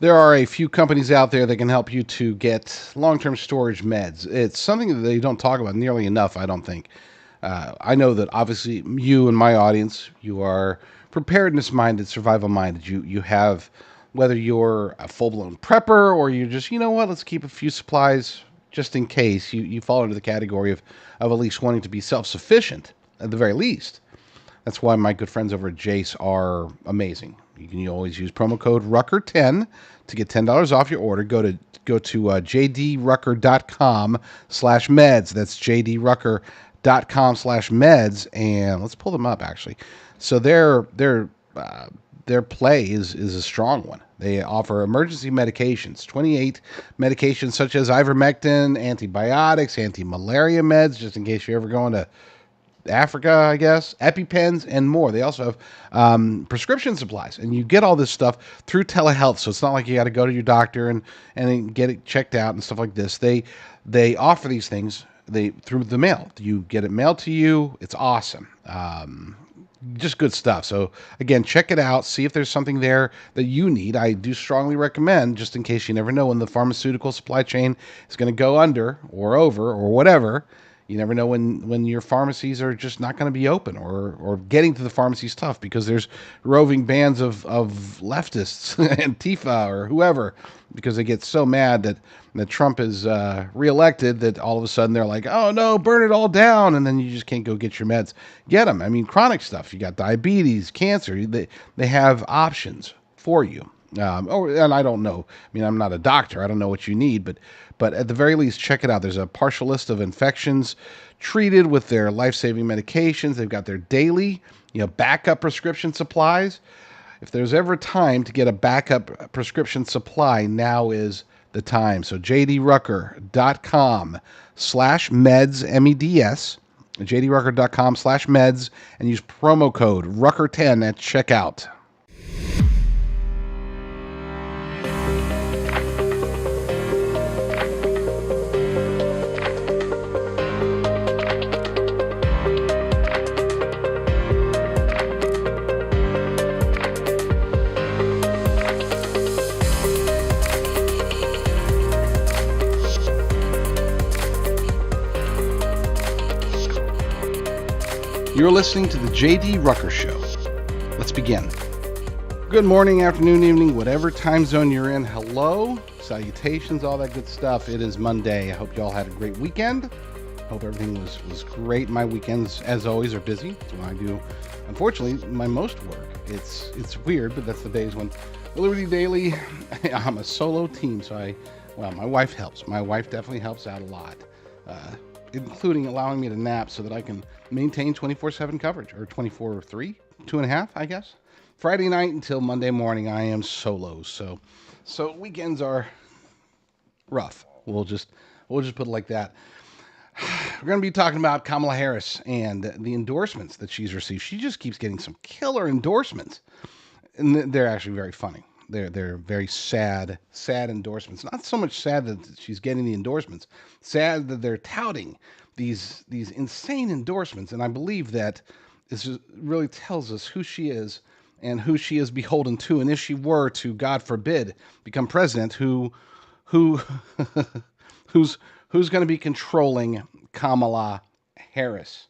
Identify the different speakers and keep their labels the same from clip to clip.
Speaker 1: There are a few companies out there that can help you to get long-term storage meds. It's something that they don't talk about nearly enough, I don't think. I know that obviously you and my audience, you are preparedness-minded, survival-minded. You have, whether you're a full-blown prepper or you're just, you know what, let's keep a few supplies just in case. You fall into the category of at least wanting to be self-sufficient at the very least. That's why my good friends over at Jace are amazing. You can always use promo code Rucker10 to get $10 off your order. Go to jdrucker.com/meds. That's jdrucker.com/meds, and let's pull them up actually. So their play is a strong one. They offer emergency medications, 28 medications such as ivermectin, antibiotics, anti-malaria meds, just in case you're ever going to Africa, I guess, EpiPens, and more. They also have prescription supplies, and you get all this stuff through telehealth. So it's not like you got to go to your doctor and get it checked out and stuff like this. They offer these things through the mail. You get it mailed to you. It's awesome. Just good stuff. So again, check it out. See if there's something there that you need. I do strongly recommend, just in case you never know when the pharmaceutical supply chain is going to go under or over or whatever. You never know when your pharmacies are just not going to be open, or getting to the pharmacies tough because there's roving bands of leftists, Antifa or whoever, because they get so mad that Trump is reelected that all of a sudden they're like, oh no, burn it all down, and then you just can't go get your meds. Get them. I mean, chronic stuff. You got diabetes, cancer. They have options for you. And I don't know. I mean, I'm not a doctor. I don't know what you need, but at the very least, check it out. There's a partial list of infections treated with their life-saving medications. They've got their daily, backup prescription supplies. If there's ever a time to get a backup prescription supply, now is the time. So jdrucker.com/meds, MEDS, jdrucker.com/meds, and use promo code Rucker10 at checkout. You're listening to the JD Rucker Show. Let's begin. Good morning, afternoon, evening, whatever time zone you're in. Hello, salutations, all that good stuff. It is Monday. I hope y'all had a great weekend. Hope everything was great. My weekends, as always, are busy. That's when I do, unfortunately, my most work. It's weird, but that's the days when Liberty Daily, I'm a solo team, so my wife helps. My wife definitely helps out a lot. Including allowing me to nap so that I can maintain 24/7 coverage, or 24/3, 2.5, I guess. Friday night until Monday morning, I am solo. So weekends are rough. We'll just put it like that. We're going to be talking about Kamala Harris and the endorsements that she's received. She just keeps getting some killer endorsements, and they're actually very funny. They're very sad endorsements. Not so much sad that she's getting the endorsements, sad that they're touting these insane endorsements. And I believe that this really tells us who she is and who she is beholden to. And if she were to, God forbid, become president, who's going to be controlling Kamala Harris?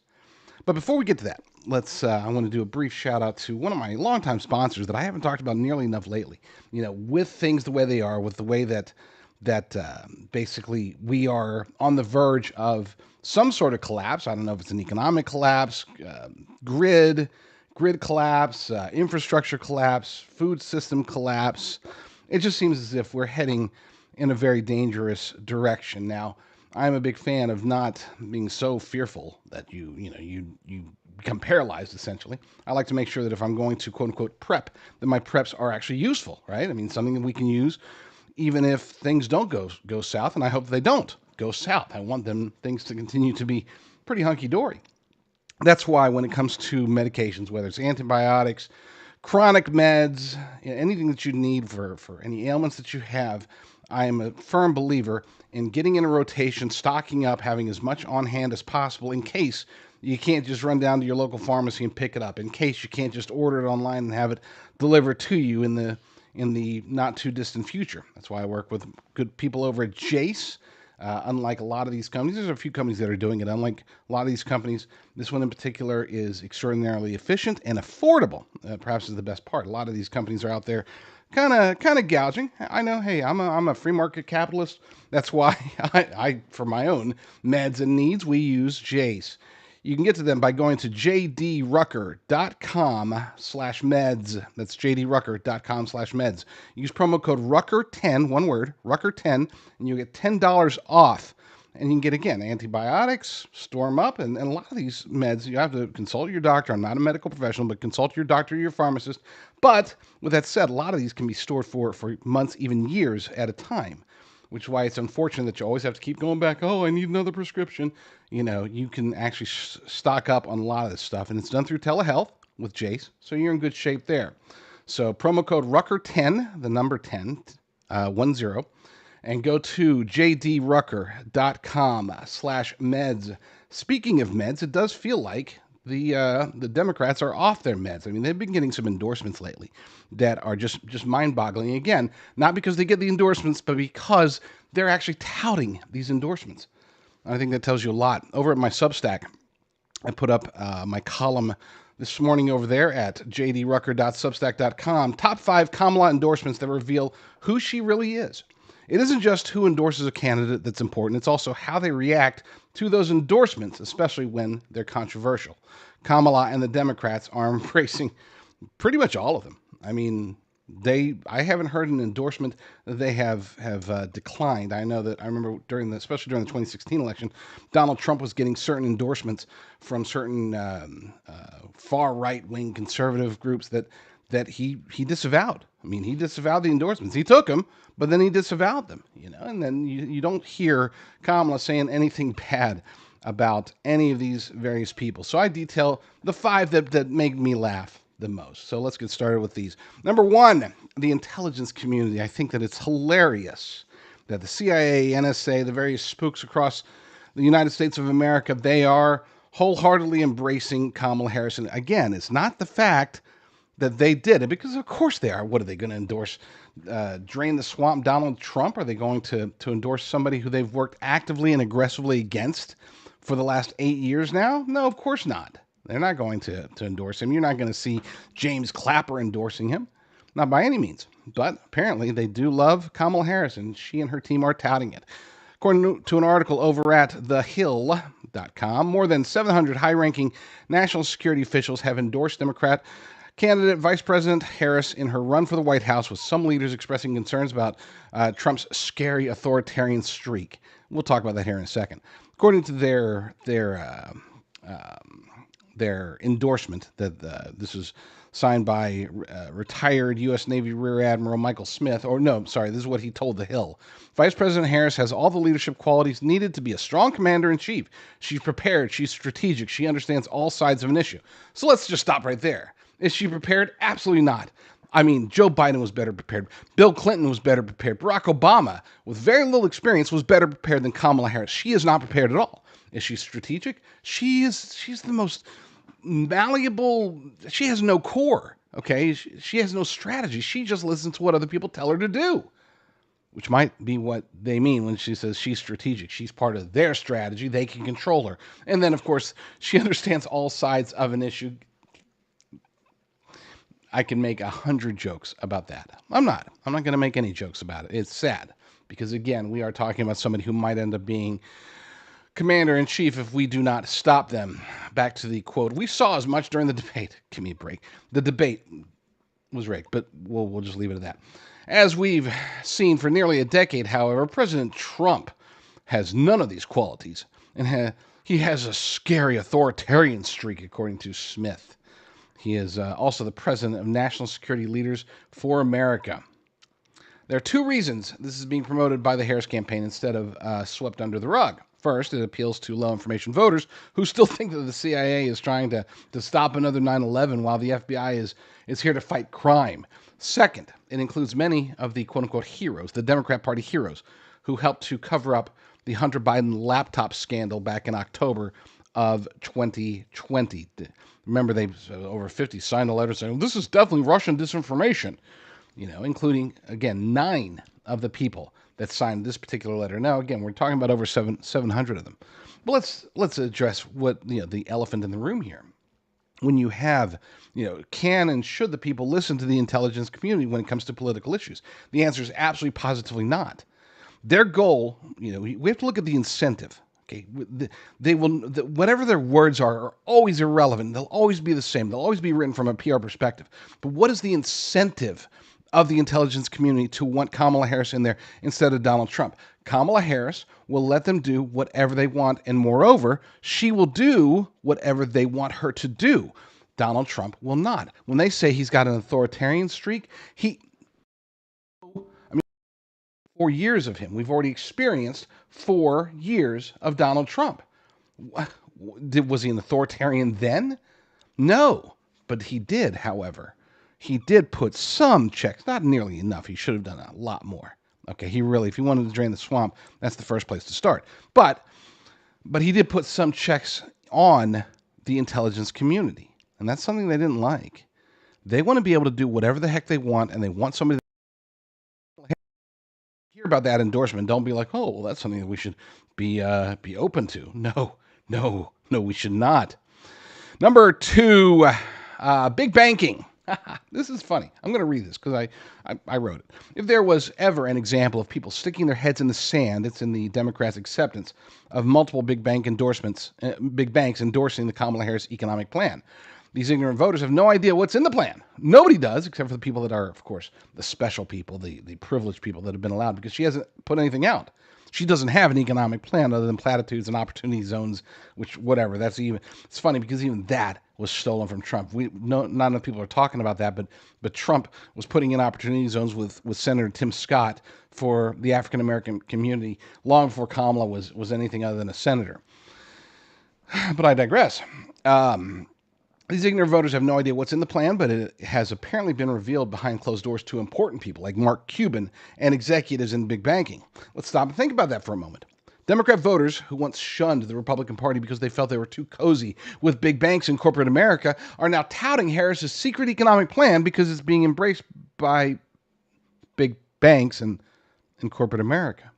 Speaker 1: But before we get to that, I want to do a brief shout out to one of my longtime sponsors that I haven't talked about nearly enough lately. With things the way they are, with the way that basically we are on the verge of some sort of collapse. I don't know if it's an economic collapse, grid collapse, infrastructure collapse, food system collapse. It just seems as if we're heading in a very dangerous direction. Now, I'm a big fan of not being so fearful that you become paralyzed, essentially. I like to make sure that if I'm going to, quote unquote, prep, that my preps are actually useful, right? I mean, something that we can use even if things don't go south, and I hope they don't go south. I want things to continue to be pretty hunky-dory. That's why when it comes to medications, whether it's antibiotics, chronic meds, anything that you need for any ailments that you have, I am a firm believer in getting in a rotation, stocking up, having as much on hand as possible in case you can't just run down to your local pharmacy and pick it up, in case you can't just order it online and have it delivered to you in the in the not too distant future. That's why I work with good people over at Jace. Unlike a lot of these companies, there's a few companies that are doing it. Unlike a lot of these companies, this one in particular is extraordinarily efficient and affordable. Perhaps is the best part. A lot of these companies are out there kind of gouging. I know, hey, I'm a free market capitalist. That's why I for my own meds and needs, we use Jace. You can get to them by going to jdrucker.com/meds. That's jdrucker.com/meds. Use promo code Rucker10, one word, Rucker10, and you get $10 off. And you can get, again, antibiotics, store them up, and a lot of these meds, you have to consult your doctor. I'm not a medical professional, but consult your doctor or your pharmacist. But with that said, a lot of these can be stored for months, even years at a time, which is why it's unfortunate that you always have to keep going back. Oh, I need another prescription. You know, you can actually stock up on a lot of this stuff, and it's done through telehealth with Jace, so you're in good shape there. So promo code Rucker10, the number 10, 10, and go to jdrucker.com/meds. Speaking of meds, it does feel like the Democrats are off their meds. I mean, they've been getting some endorsements lately that are just mind-boggling. Again, not because they get the endorsements, but because they're actually touting these endorsements. I think that tells you a lot. Over at my Substack, I put up my column this morning over there at jdrucker.substack.com. Top 5 Kamala endorsements that reveal who she really is. It isn't just who endorses a candidate that's important, it's also how they react to those endorsements, especially when they're controversial. Kamala and the Democrats are embracing pretty much all of them. I mean, I haven't heard an endorsement that they have declined. I know that I remember especially during the 2016 election, Donald Trump was getting certain endorsements from certain far right-wing conservative groups that he disavowed. I mean, he disavowed the endorsements. He took them, but then he disavowed them, and then you don't hear Kamala saying anything bad about any of these various people. So I detail the 5 that make me laugh the most. So let's get started with these. Number 1, the intelligence community. I think that it's hilarious that the CIA, NSA, the various spooks across the United States of America, they are wholeheartedly embracing Kamala Harris. And again, it's not the fact that they did it, because of course they are. What are they going to endorse? Drain the swamp Donald Trump? Are they going to endorse somebody who they've worked actively and aggressively against for the last 8 years now? No, of course not. They're not going to endorse him. You're not going to see James Clapper endorsing him. Not by any means. But apparently they do love Kamala Harris, and she and her team are touting it. According to an article over at thehill.com, more than 700 high-ranking national security officials have endorsed Democrat candidate Vice President Harris in her run for the White House, with some leaders expressing concerns about Trump's scary authoritarian streak. We'll talk about that here in a second. According to their endorsement, that this is signed by retired U.S. Navy Rear Admiral Michael Smith, this is what he told The Hill. Vice President Harris has all the leadership qualities needed to be a strong commander-in-chief. She's prepared, she's strategic, she understands all sides of an issue. So let's just stop right there. Is she prepared? Absolutely not. I mean, Joe Biden was better prepared. Bill Clinton was better prepared. Barack Obama, with very little experience, was better prepared than Kamala Harris. She is not prepared at all. Is she strategic? She's the most malleable. She has no core, okay? She has no strategy. She just listens to what other people tell her to do, which might be what they mean when she says she's strategic. She's part of their strategy. They can control her. And then, of course, she understands all sides of an issue. I can make 100 jokes about that. I'm not going to make any jokes about it. It's sad because, again, we are talking about somebody who might end up being commander-in-chief if we do not stop them. Back to the quote. We saw as much during the debate. Give me a break. The debate was rigged, but we'll just leave it at that. As we've seen for nearly a decade, however, President Trump has none of these qualities, and he has a scary authoritarian streak, according to Smith. He is also the president of National Security Leaders for America. There are 2 reasons this is being promoted by the Harris campaign instead of swept under the rug. First, it appeals to low-information voters who still think that the CIA is trying to stop another 9/11 while the FBI is here to fight crime. Second, it includes many of the quote-unquote heroes, the Democrat Party heroes, who helped to cover up the Hunter Biden laptop scandal back in October of 2020. Remember, they over 50 signed a letter saying, this is definitely Russian disinformation. including, again, 9 of the people that signed this particular letter. Now, again, we're talking about over 700 of them. But let's address what, the elephant in the room here. When you have, can and should the people listen to the intelligence community when it comes to political issues? The answer is absolutely positively not. Their goal, we have to look at the incentive. Okay, they will, whatever their words are always irrelevant. They'll always be the same. They'll always be written from a PR perspective. But what is the incentive of the intelligence community to want Kamala Harris in there instead of Donald Trump? Kamala Harris will let them do whatever they want, and moreover, she will do whatever they want her to do. Donald Trump will not. When they say he's got an authoritarian streak, 4 years of him. We've already experienced 4 years of Donald Trump. Was he an authoritarian then? No, but he did, however. He did put some checks, not nearly enough. He should have done a lot more. Okay, if he wanted to drain the swamp, that's the first place to start. But he did put some checks on the intelligence community, and that's something they didn't like. They want to be able to do whatever the heck they want, and they want somebody to hear about that endorsement. Don't be like, oh, well, that's something that we should be open to. No, we should not. Number 2, big banking. This is funny. I'm going to read this because I wrote it. If there was ever an example of people sticking their heads in the sand, it's in the Democrats' acceptance of multiple big banks endorsing the Kamala Harris economic plan. These ignorant voters have no idea what's in the plan. Nobody does, except for the people that are, of course, the special people, the privileged people that have been allowed, because she hasn't put anything out. She doesn't have an economic plan other than platitudes and opportunity zones, which, whatever. It's funny because even that was stolen from Trump. Not enough people are talking about that, but Trump was putting in opportunity zones with Senator Tim Scott for the African American community long before Kamala was anything other than a senator. But I digress. These ignorant voters have no idea what's in the plan, but it has apparently been revealed behind closed doors to important people like Mark Cuban and executives in big banking. Let's stop and think about that for a moment. Democrat voters who once shunned the Republican Party because they felt they were too cozy with big banks in corporate America are now touting Harris's secret economic plan because it's being embraced by big banks and corporate America.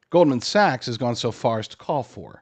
Speaker 1: Goldman Sachs has gone so far as to call for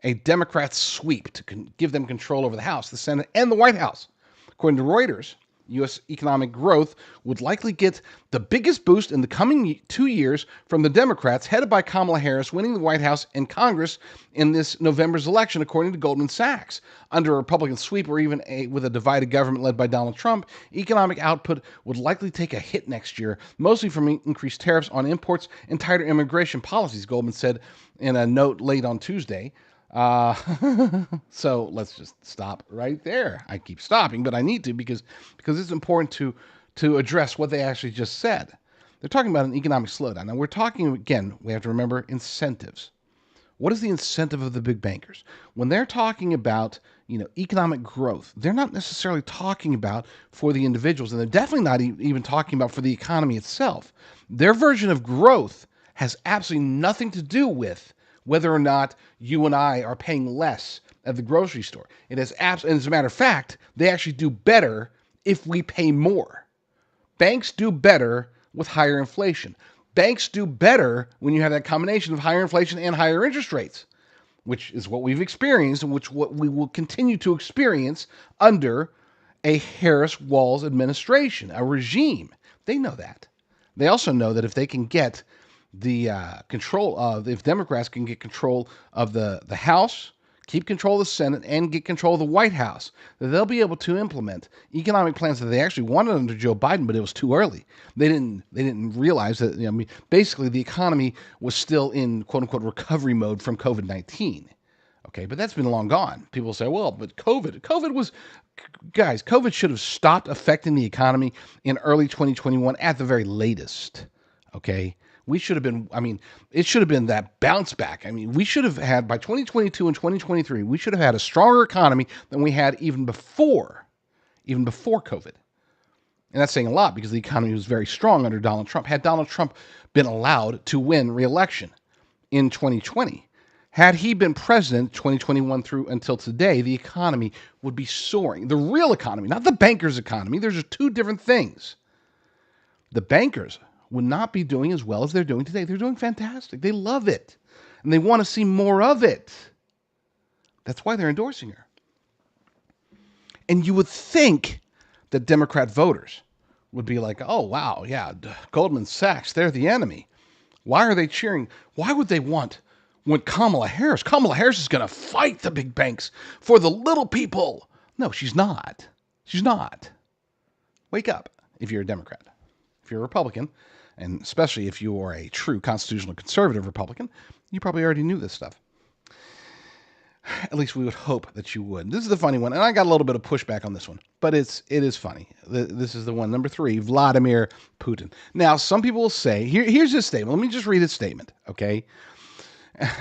Speaker 1: a Democrat sweep to give them control over the House, the Senate, and the White House. According to Reuters, U.S. economic growth would likely get the biggest boost in the coming 2 years from the Democrats, headed by Kamala Harris winning the White House and Congress in this November's election, according to Goldman Sachs. Under a Republican sweep or even with a divided government led by Donald Trump, economic output would likely take a hit next year, mostly from increased tariffs on imports and tighter immigration policies, Goldman said in a note late on Tuesday. So let's just stop right there. I keep stopping, but I need to because it's important to address what they actually just said. They're talking about an economic slowdown. Now we're talking, again, we have to remember incentives. What is the incentive of the big bankers? When they're talking about, economic growth, they're not necessarily talking about for the individuals, and they're definitely not even talking about for the economy itself. Their version of growth has absolutely nothing to do with whether or not you and I are paying less at the grocery store. And as a matter of fact, they actually do better if we pay more. Banks do better with higher inflation. Banks do better when you have that combination of higher inflation and higher interest rates, which is what we've experienced and what we will continue to experience under a Harris-Walz administration, a regime. They know that. They also know that if they can get the control of, if Democrats can get control of the House, keep control of the Senate, and get control of the White House, that they'll be able to implement economic plans that they actually wanted under Joe Biden, but it was too early. They didn't realize that, basically the economy was still in quote unquote recovery mode from COVID-19. Okay, but that's been long gone. People say, well, but COVID should have stopped affecting the economy in early 2021 at the very latest. Okay. We should have been, it should have been that bounce back. We should have had, by 2022 and 2023, we should have had a stronger economy than we had even before COVID. And that's saying a lot because the economy was very strong under Donald Trump. Had Donald Trump been allowed to win re-election in 2020, had he been president 2021 through until today, the economy would be soaring. The real economy, not the banker's economy. There's two different things. The bankers would not be doing as well as they're doing today. They're doing fantastic. They love it. And they want to see more of it. That's why they're endorsing her. And you would think that Democrat voters would be like, oh, wow, yeah, Goldman Sachs, they're the enemy. Why are they cheering? Why would they want Kamala Harris is going to fight the big banks for the little people? No, she's not. She's not. Wake up if you're a Democrat. If you're a Republican, and especially if you are a true constitutional conservative Republican, you probably already knew this stuff. At least we would hope that you would. This is the funny one, and I got a little bit of pushback on this one, but it is funny. This is the one, number 3, Vladimir Putin. Now, some people will say, here's his statement. Let me just read his statement, okay?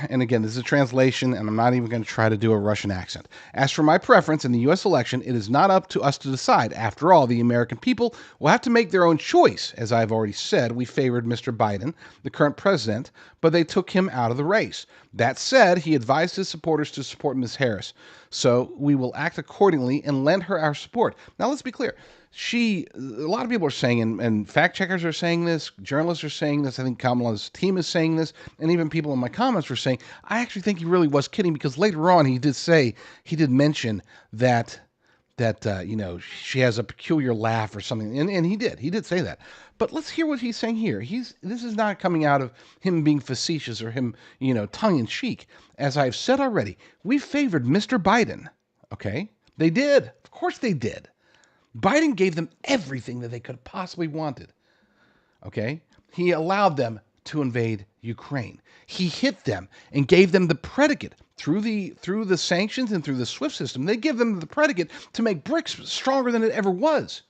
Speaker 1: And again, this is a translation, and I'm not even going to try to do a Russian accent. As for my preference in the U.S. election, it is not up to us to decide. After all, the American people will have to make their own choice. As I've already said, we favored Mr. Biden, the current president, but they took him out of the race. That said, he advised his supporters to support Ms. Harris. So we will act accordingly and lend her our support. Now, let's be clear. A lot of people are saying, and fact checkers are saying this, journalists are saying this, I think Kamala's team is saying this, and even people in my comments were saying, I actually think he really was kidding, because later on he did mention that she has a peculiar laugh or something, and he did say that. But let's hear what he's saying here. This is not coming out of him being facetious or him, tongue in cheek. As I've said already, we favored Mr. Biden. Okay? They did. Of course they did. Biden gave them everything that they could have possibly wanted. Okay? He allowed them to invade Ukraine. He hit them and gave them the predicate through the sanctions and through the SWIFT system. They give them the predicate to make BRICS stronger than it ever was.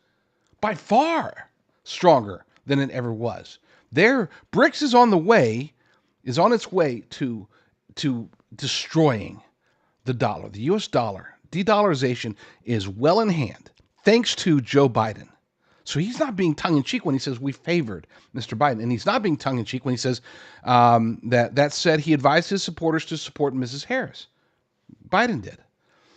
Speaker 1: By far stronger than it ever was. BRICS is on its way to destroying the dollar, the US dollar. De-dollarization is well in hand, thanks to Joe Biden. So he's not being tongue-in-cheek when he says we favored Mr. Biden. And he's not being tongue-in-cheek when he says that said he advised his supporters to support Mrs. Harris. Biden did.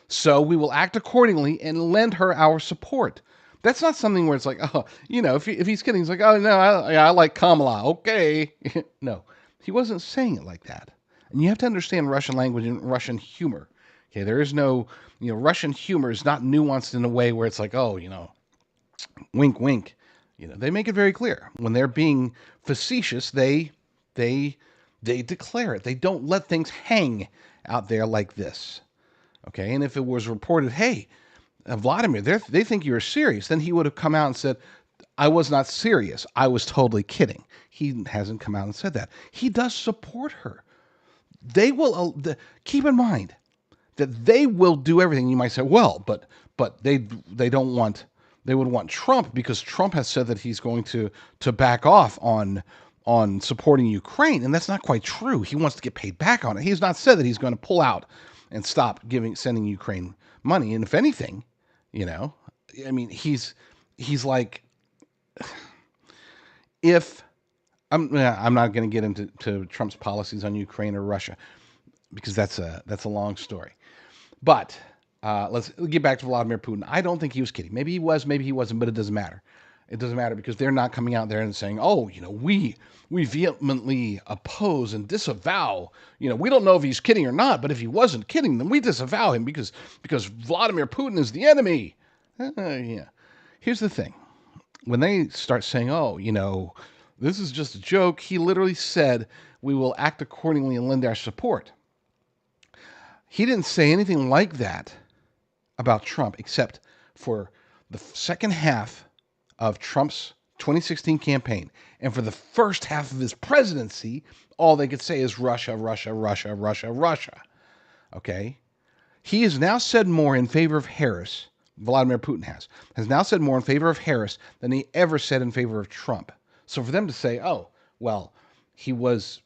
Speaker 1: So we will act accordingly and lend her our support. That's not something where it's like, oh, if he's kidding, he's like, oh, no, I like Kamala. Okay. No, he wasn't saying it like that. And you have to understand Russian language and Russian humor. Okay, there is no, Russian humor is not nuanced in a way where it's like, oh, wink, wink. They make it very clear. When they're being facetious, they declare it. They don't let things hang out there like this. Okay, and if it was reported, hey, Vladimir, they think you're serious, then he would have come out and said, I was not serious. I was totally kidding. He hasn't come out and said that. He does support her. They will keep in mind that they will do everything. You might say, well, but they don't want. They would want Trump because Trump has said that he's going to back off on supporting Ukraine, and that's not quite true. He wants to get paid back on it. He's not said that he's going to pull out and stop sending Ukraine money. And if anything, he's like, if I'm not going to get into Trump's policies on Ukraine or Russia because that's a long story. But let's get back to Vladimir Putin. I don't think he was kidding. Maybe he was, maybe he wasn't, but it doesn't matter. It doesn't matter because they're not coming out there and saying, oh, we vehemently oppose and disavow. We don't know if he's kidding or not, but if he wasn't kidding, then we disavow him because Vladimir Putin is the enemy. Yeah. Here's the thing. When they start saying, oh, this is just a joke, he literally said, we will act accordingly and lend our support. He didn't say anything like that about Trump, except for the second half of Trump's 2016 campaign. And for the first half of his presidency, all they could say is Russia, Russia, Russia, Russia, Russia. Okay? He has now said more in favor of Harris, Vladimir Putin has now said more in favor of Harris than he ever said in favor of Trump. So for them to say, oh, well, he's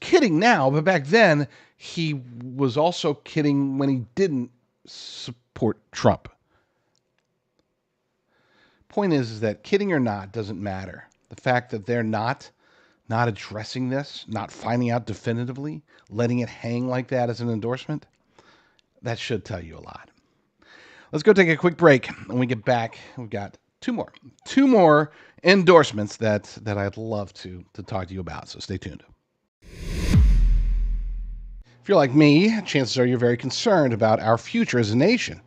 Speaker 1: kidding now, but back then he was also kidding when he didn't support Trump. Point is that kidding or not doesn't matter. The fact that they're not addressing this, not finding out definitively, letting it hang like that as an endorsement, that should tell you a lot. Let's go take a quick break. When we get back, we've got two more endorsements that I'd love to talk to you about. So stay tuned. If you're like me, chances are you're very concerned about our future as a nation.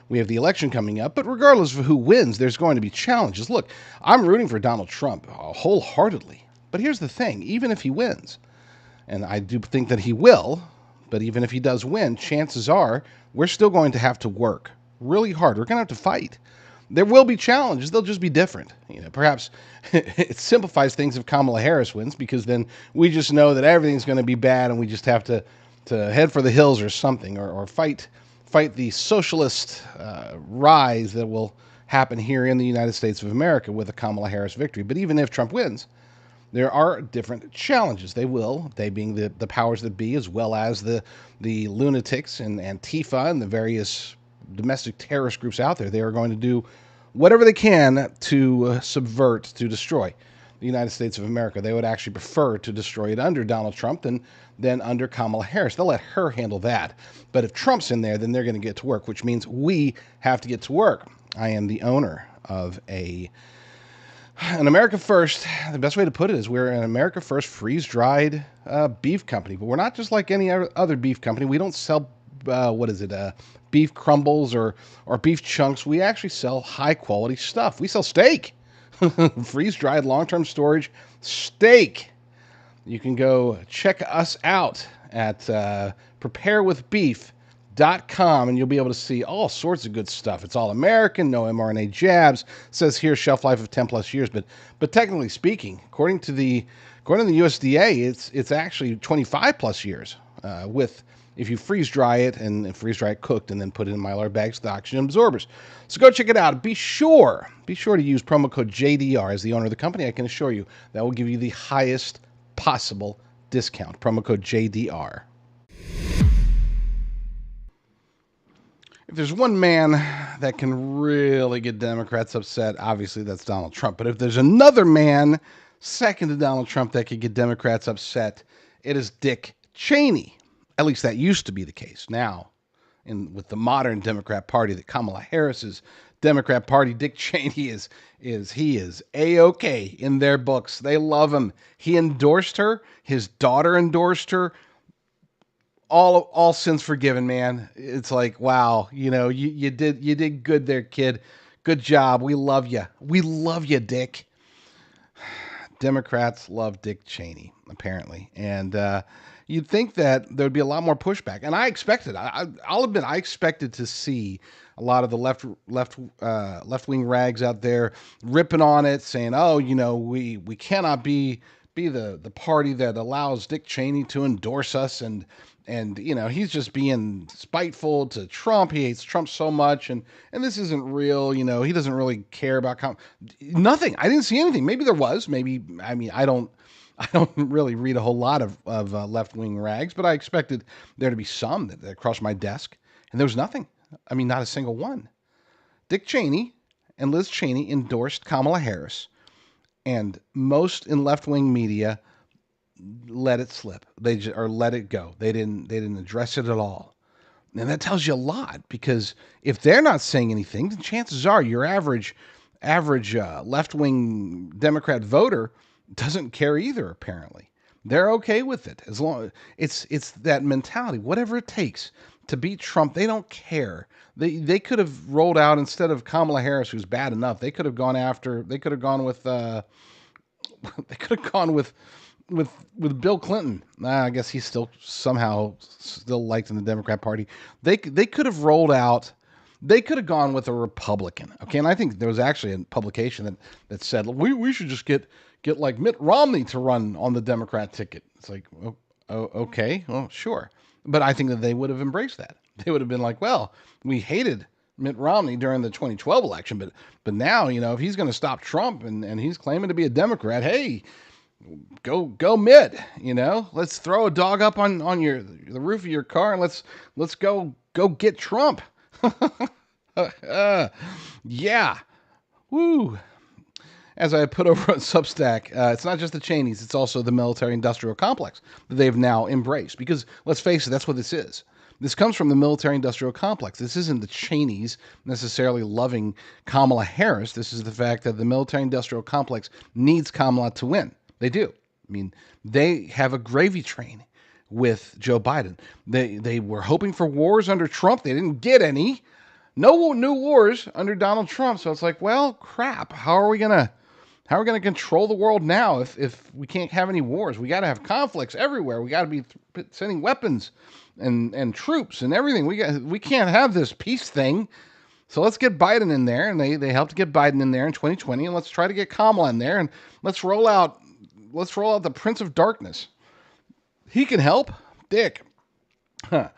Speaker 1: We have the election coming up, but regardless of who wins, there's going to be challenges. Look, I'm rooting for Donald Trump wholeheartedly. But here's the thing, even if he wins, and I do think that he will, but even if he does win, chances are we're still going to have to work really hard. We're going to have to fight. There will be challenges. They'll just be different. Perhaps it simplifies things if Kamala Harris wins, because then we just know that everything's going to be bad and we just have to head for the hills or something, or fight the socialist rise that will happen here in the United States of America with a Kamala Harris victory. But even if Trump wins, there are different challenges. They being the powers that be, as well as the lunatics and Antifa and the various domestic terrorist groups out there. They are going to do whatever they can to subvert, to destroy the United States of America. They would actually prefer to destroy it under Donald Trump than under Kamala Harris. They'll let her handle that. But if Trump's in there, then they're going to get to work, which means we have to get to work. I am the owner of an America First. The best way to put it is we're an America First freeze-dried beef company. But we're not just like any other beef company. We don't sell, beef crumbles or beef chunks. We actually sell high-quality stuff. We sell steak. Freeze-dried, long-term storage steak. You can go check us out at preparewithbeef.com, and you'll be able to see all sorts of good stuff. It's all American, no mRNA jabs. It says here shelf life of 10 plus years, but technically speaking, according to the USDA, it's actually 25 plus years with if you freeze dry it and freeze dry it cooked and then put it in Mylar bags with oxygen absorbers. So go check it out. Be sure to use promo code JDR. As the owner of the company, I can assure you that will give you the highest possible discount. Promo code JDR. If there's one man that can really get Democrats upset, obviously that's Donald Trump. But if there's another man second to Donald Trump that could get Democrats upset, it is Dick Cheney. At least that used to be the case. Now, with the modern Democrat Party, the Kamala Harris's Democrat Party, Dick Cheney is A-OK in their books. They love him. He endorsed her. His daughter endorsed her. All sins forgiven, man. It's like, wow, you did good there, kid. Good job. We love you. We love you, Dick. Democrats love Dick Cheney, apparently, and you'd think that there would be a lot more pushback, and I expected. I'll admit, I expected to see a lot of the left wing rags out there ripping on it, saying, "Oh, we cannot be the party that allows Dick Cheney to endorse us, and he's just being spiteful to Trump. He hates Trump so much, and this isn't real. He doesn't really care about nothing. I didn't see anything. Maybe there was. Maybe I don't really read a whole lot of left-wing rags, but I expected there to be some that crossed my desk, and there was nothing. Not a single one. Dick Cheney and Liz Cheney endorsed Kamala Harris, and most in left-wing media let it slip. Or let it go. They didn't address it at all. And that tells you a lot, because if they're not saying anything, then chances are your average left-wing Democrat voter doesn't care either. Apparently, they're okay with it as long it's that mentality. Whatever it takes to beat Trump, they don't care. They could have rolled out, instead of Kamala Harris, who's bad enough, they could have gone with Bill Clinton. I guess he's still liked in the Democrat Party. They could have rolled out. They could have gone with a Republican. Okay, and I think there was actually a publication that said we should just get like Mitt Romney to run on the Democrat ticket. It's like, okay, well, sure. But I think that they would have embraced that. They would have been like, well, we hated Mitt Romney during the 2012 election, but now, if he's going to stop Trump and he's claiming to be a Democrat, hey, go Mitt, let's throw a dog up on the roof of your car and let's go get Trump. Yeah. Woo. As I put over on Substack, it's not just the Cheneys, it's also the military-industrial complex that they've now embraced. Because, let's face it, that's what this is. This comes from the military-industrial complex. This isn't the Cheneys necessarily loving Kamala Harris. This is the fact that the military-industrial complex needs Kamala to win. They do. I mean, they have a gravy train with Joe Biden. They were hoping for wars under Trump. They didn't get any. No new wars under Donald Trump. So it's like, well, crap. How are we gonna control the world now if we can't have any wars? We got to have conflicts everywhere. We got to be sending weapons and troops and everything. We can't have this peace thing. So let's get Biden in there, and they helped get Biden in there in 2020, and let's try to get Kamala in there, and let's roll out the Prince of Darkness. He can help, Dick. Huh.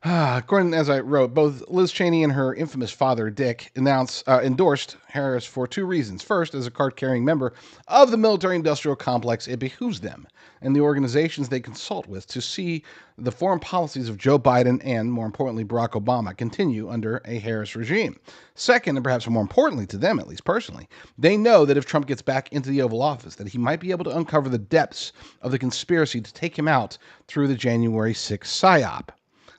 Speaker 1: According, as I wrote, both Liz Cheney and her infamous father, Dick, endorsed Harris for two reasons. First, as a card-carrying member of the military-industrial complex, it behooves them and the organizations they consult with to see the foreign policies of Joe Biden and, more importantly, Barack Obama continue under a Harris regime. Second, and perhaps more importantly to them, at least personally, they know that if Trump gets back into the Oval Office, that he might be able to uncover the depths of the conspiracy to take him out through the January 6th psyop.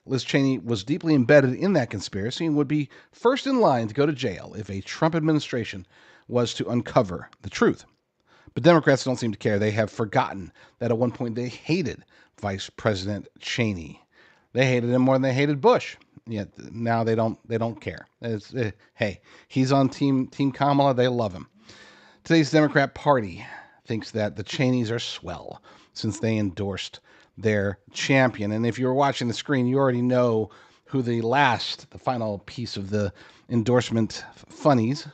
Speaker 1: Liz Cheney was deeply embedded in that conspiracy and would be first in line to go to jail if a Trump administration was to uncover the truth. But Democrats don't seem to care. They have forgotten that at one point they hated Vice President Cheney. They hated him more than they hated Bush. Yet now they don't care. Hey, he's on team Kamala. They love him. Today's Democrat Party thinks that the Cheneys are swell since they endorsed their champion. And if you were watching the screen, you already know who the final piece of the endorsement funnies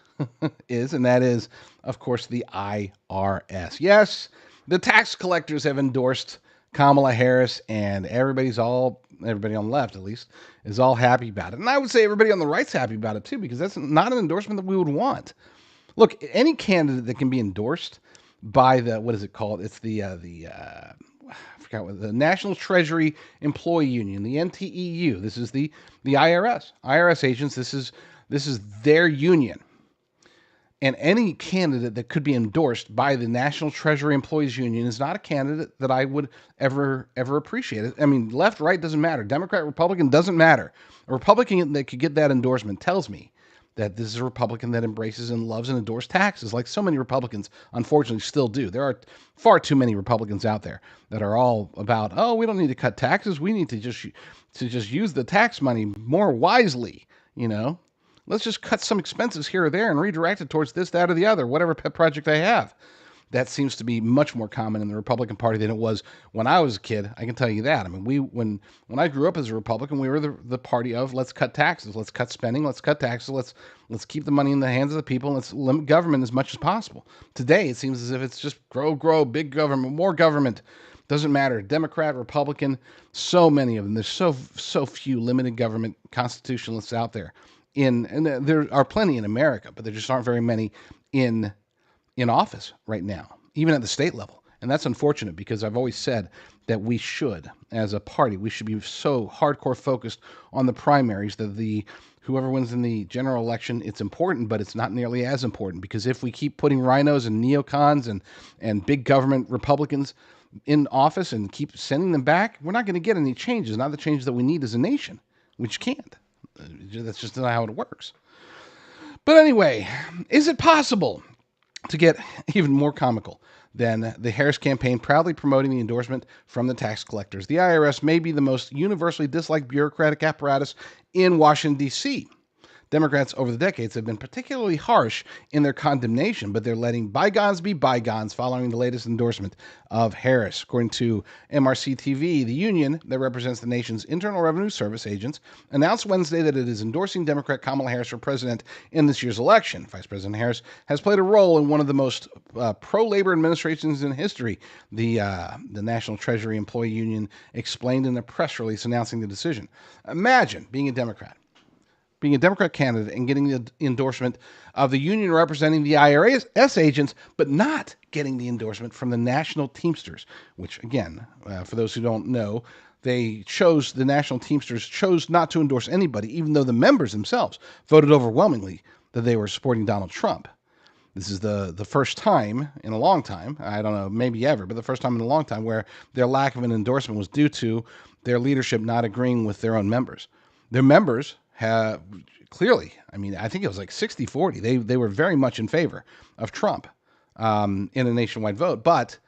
Speaker 1: is, and that is, of course, the IRS. Yes, the tax collectors have endorsed Kamala Harris, and everybody on the left, at least, is all happy about it. And I would say everybody on the right's happy about it, too, because that's not an endorsement that we would want. Look, any candidate that can be endorsed by the, what is it called? It's I forgot what the National Treasury Employee Union, the NTEU. This is the IRS. IRS agents. This is their union. And any candidate that could be endorsed by the National Treasury Employees Union is not a candidate that I would ever appreciate. I mean, left, right doesn't matter. Democrat, Republican doesn't matter. A Republican that could get that endorsement tells me that this is a Republican that embraces and loves and adores taxes, like so many Republicans, unfortunately, still do. There are far too many Republicans out there that are all about, oh, we don't need to cut taxes. We need to just use the tax money more wisely, Let's just cut some expenses here or there and redirect it towards this, that, or the other, whatever pet project they have. That seems to be much more common in the Republican Party than it was when I was a kid. I can tell you that. I mean, when I grew up as a Republican, we were the party of let's cut taxes, let's cut spending, let's cut taxes, let's keep the money in the hands of the people, and let's limit government as much as possible. Today, it seems as if it's just grow, big government, more government. Doesn't matter. Democrat, Republican, so many of them. There's so few limited government constitutionalists out there. And there are plenty in America, but there just aren't very many in office right now, even at the state level. And that's unfortunate because I've always said that we should, as a party, we should be so hardcore focused on the primaries that whoever wins in the general election, it's important, but it's not nearly as important because if we keep putting RINOs and NeoCons and big government Republicans in office and keep sending them back, we're not going to get any changes, not the changes that we need as a nation, which can't. That's just not how it works. But anyway, is it possible to get even more comical than the Harris campaign proudly promoting the endorsement from the tax collectors? The IRS may be the most universally disliked bureaucratic apparatus in Washington, D.C. Democrats over the decades have been particularly harsh in their condemnation, but they're letting bygones be bygones following the latest endorsement of Harris. According to MRC-TV, the union that represents the nation's Internal Revenue Service agents announced Wednesday that it is endorsing Democrat Kamala Harris for president in this year's election. Vice President Harris has played a role in one of the most pro-labor administrations in history, the National Treasury Employee Union explained in a press release announcing the decision. Imagine being a Democrat candidate and getting the endorsement of the union representing the IRS agents, but not getting the endorsement from the National Teamsters, which, again, for those who don't know, the National Teamsters chose not to endorse anybody, even though the members themselves voted overwhelmingly that they were supporting Donald Trump. This is the first time in a long time, I don't know, maybe ever, but the first time in a long time where their lack of an endorsement was due to their leadership not agreeing with their own members. Their members have clearly, I mean, I think it was like 60-40. They were very much in favor of Trump in a nationwide vote, but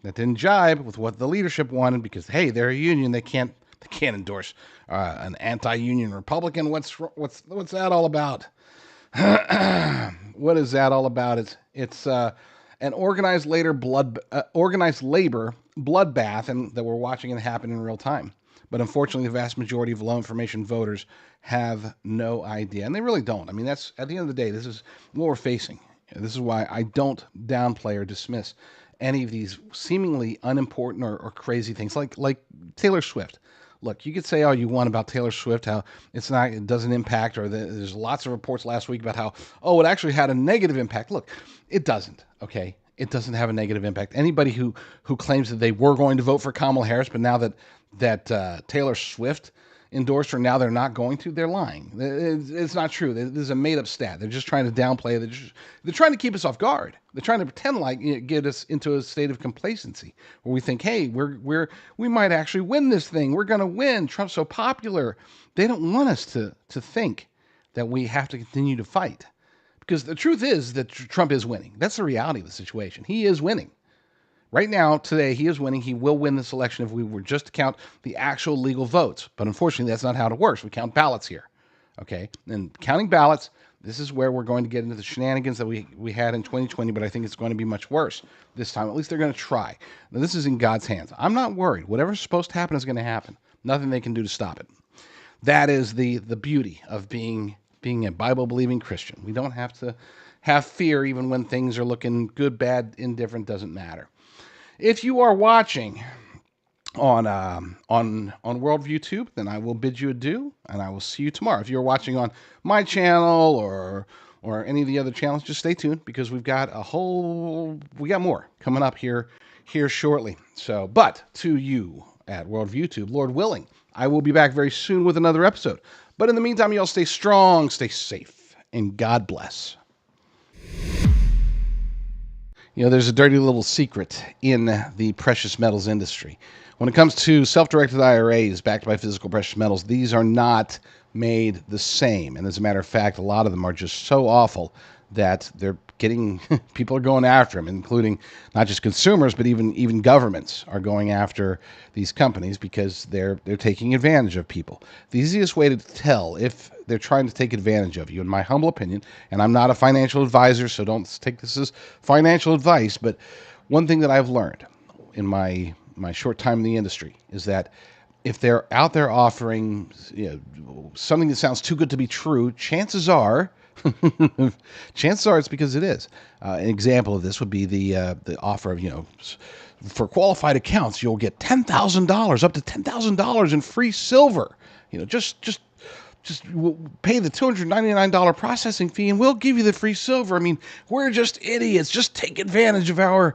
Speaker 1: that didn't jibe with what the leadership wanted because, hey, they're a union. They can't endorse an anti-union Republican. What's that all about? What is that all about? It's an organized labor bloodbath, and that we're watching it happen in real time. But unfortunately, the vast majority of low information voters have no idea, and they really don't. I mean, that's at the end of the day, this is what we're facing. This is why I don't downplay or dismiss any of these seemingly unimportant or crazy things, like Taylor Swift. Look, you could say all you want about Taylor Swift, how it doesn't impact, or there's lots of reports last week about how, it actually had a negative impact. Look, it doesn't, okay? It doesn't have a negative impact. Anybody who claims that they were going to vote for Kamala Harris, but now that Taylor Swift endorsed her, now they're not going to, they're lying. It's not true. This is a made-up stat. They're just trying to downplay it. They're trying to keep us off guard. They're trying to pretend like, get us into a state of complacency where we think, hey, we might actually win this thing. We're going to win. Trump's so popular. They don't want us to think that we have to continue to fight, because the truth is that Trump is winning. That's the reality of the situation. He is winning. Right now, today, he is winning. He will win this election if we were just to count the actual legal votes. But unfortunately, that's not how it works. We count ballots here. Okay? And counting ballots, this is where we're going to get into the shenanigans that we had in 2020, but I think it's going to be much worse this time. At least they're going to try. Now, this is in God's hands. I'm not worried. Whatever's supposed to happen is going to happen. Nothing they can do to stop it. That is the beauty of being a Bible-believing Christian. We don't have to have fear even when things are looking good, bad, indifferent, doesn't matter. If you are watching on Worldview Tube, then I will bid you adieu, and I will see you tomorrow. If you're watching on my channel or any of the other channels, just stay tuned, because we got more coming up here shortly. So, but to you at Worldview Tube, Lord willing, I will be back very soon with another episode. But in the meantime, you all stay strong, stay safe, and God bless. There's a dirty little secret in the precious metals industry. When it comes to self-directed IRAs backed by physical precious metals, these are not made the same. And as a matter of fact, a lot of them are just so awful that they're getting, people are going after them, including not just consumers, but even governments are going after these companies because they're taking advantage of people. The easiest way to tell if they're trying to take advantage of you, in my humble opinion, and I'm not a financial advisor, so don't take this as financial advice, but one thing that I've learned in my short time in the industry is that if they're out there offering something that sounds too good to be true, chances are it's because it is. An example of this would be the offer of, for qualified accounts, you'll get $10,000, up to $10,000 in free silver. Just pay the $299 processing fee and we'll give you the free silver. I mean, we're just idiots. Just take advantage of our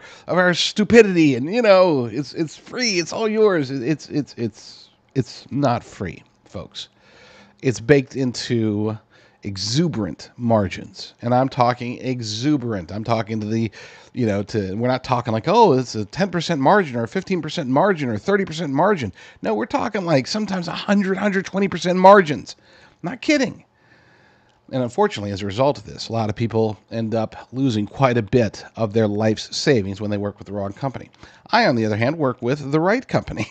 Speaker 1: stupidity, and it's free. It's all yours. It's not free, folks. It's baked into exuberant margins, and I'm talking exuberant. I'm talking to we're not talking like, it's a 10% margin or a 15% margin or 30% margin. No, we're talking like sometimes 120% margins. Not kidding. And unfortunately, as a result of this, a lot of people end up losing quite a bit of their life's savings when they work with the wrong company. I, on the other hand, work with the right company.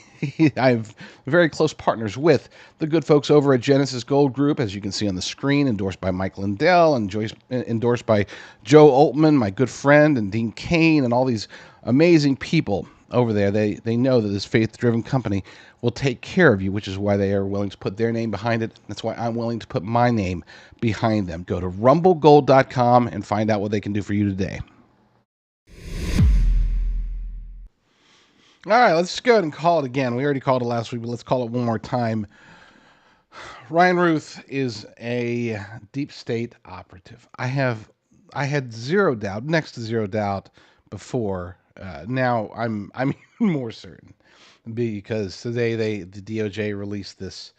Speaker 1: I have very close partners with the good folks over at Genesis Gold Group, as you can see on the screen, endorsed by Mike Lindell and endorsed by Joe Altman, my good friend, and Dean Kane, and all these amazing people over there. They know that this faith-driven company will take care of you, which is why they are willing to put their name behind it. That's why I'm willing to put my name behind them. Go to rumblegold.com and find out what they can do for you today. All right, let's just go ahead and call it again. We already called it last week, but let's call it one more time. Ryan Ruth is a deep state operative. I had zero doubt, next to zero doubt before. Now I'm even more certain, because today the DOJ released this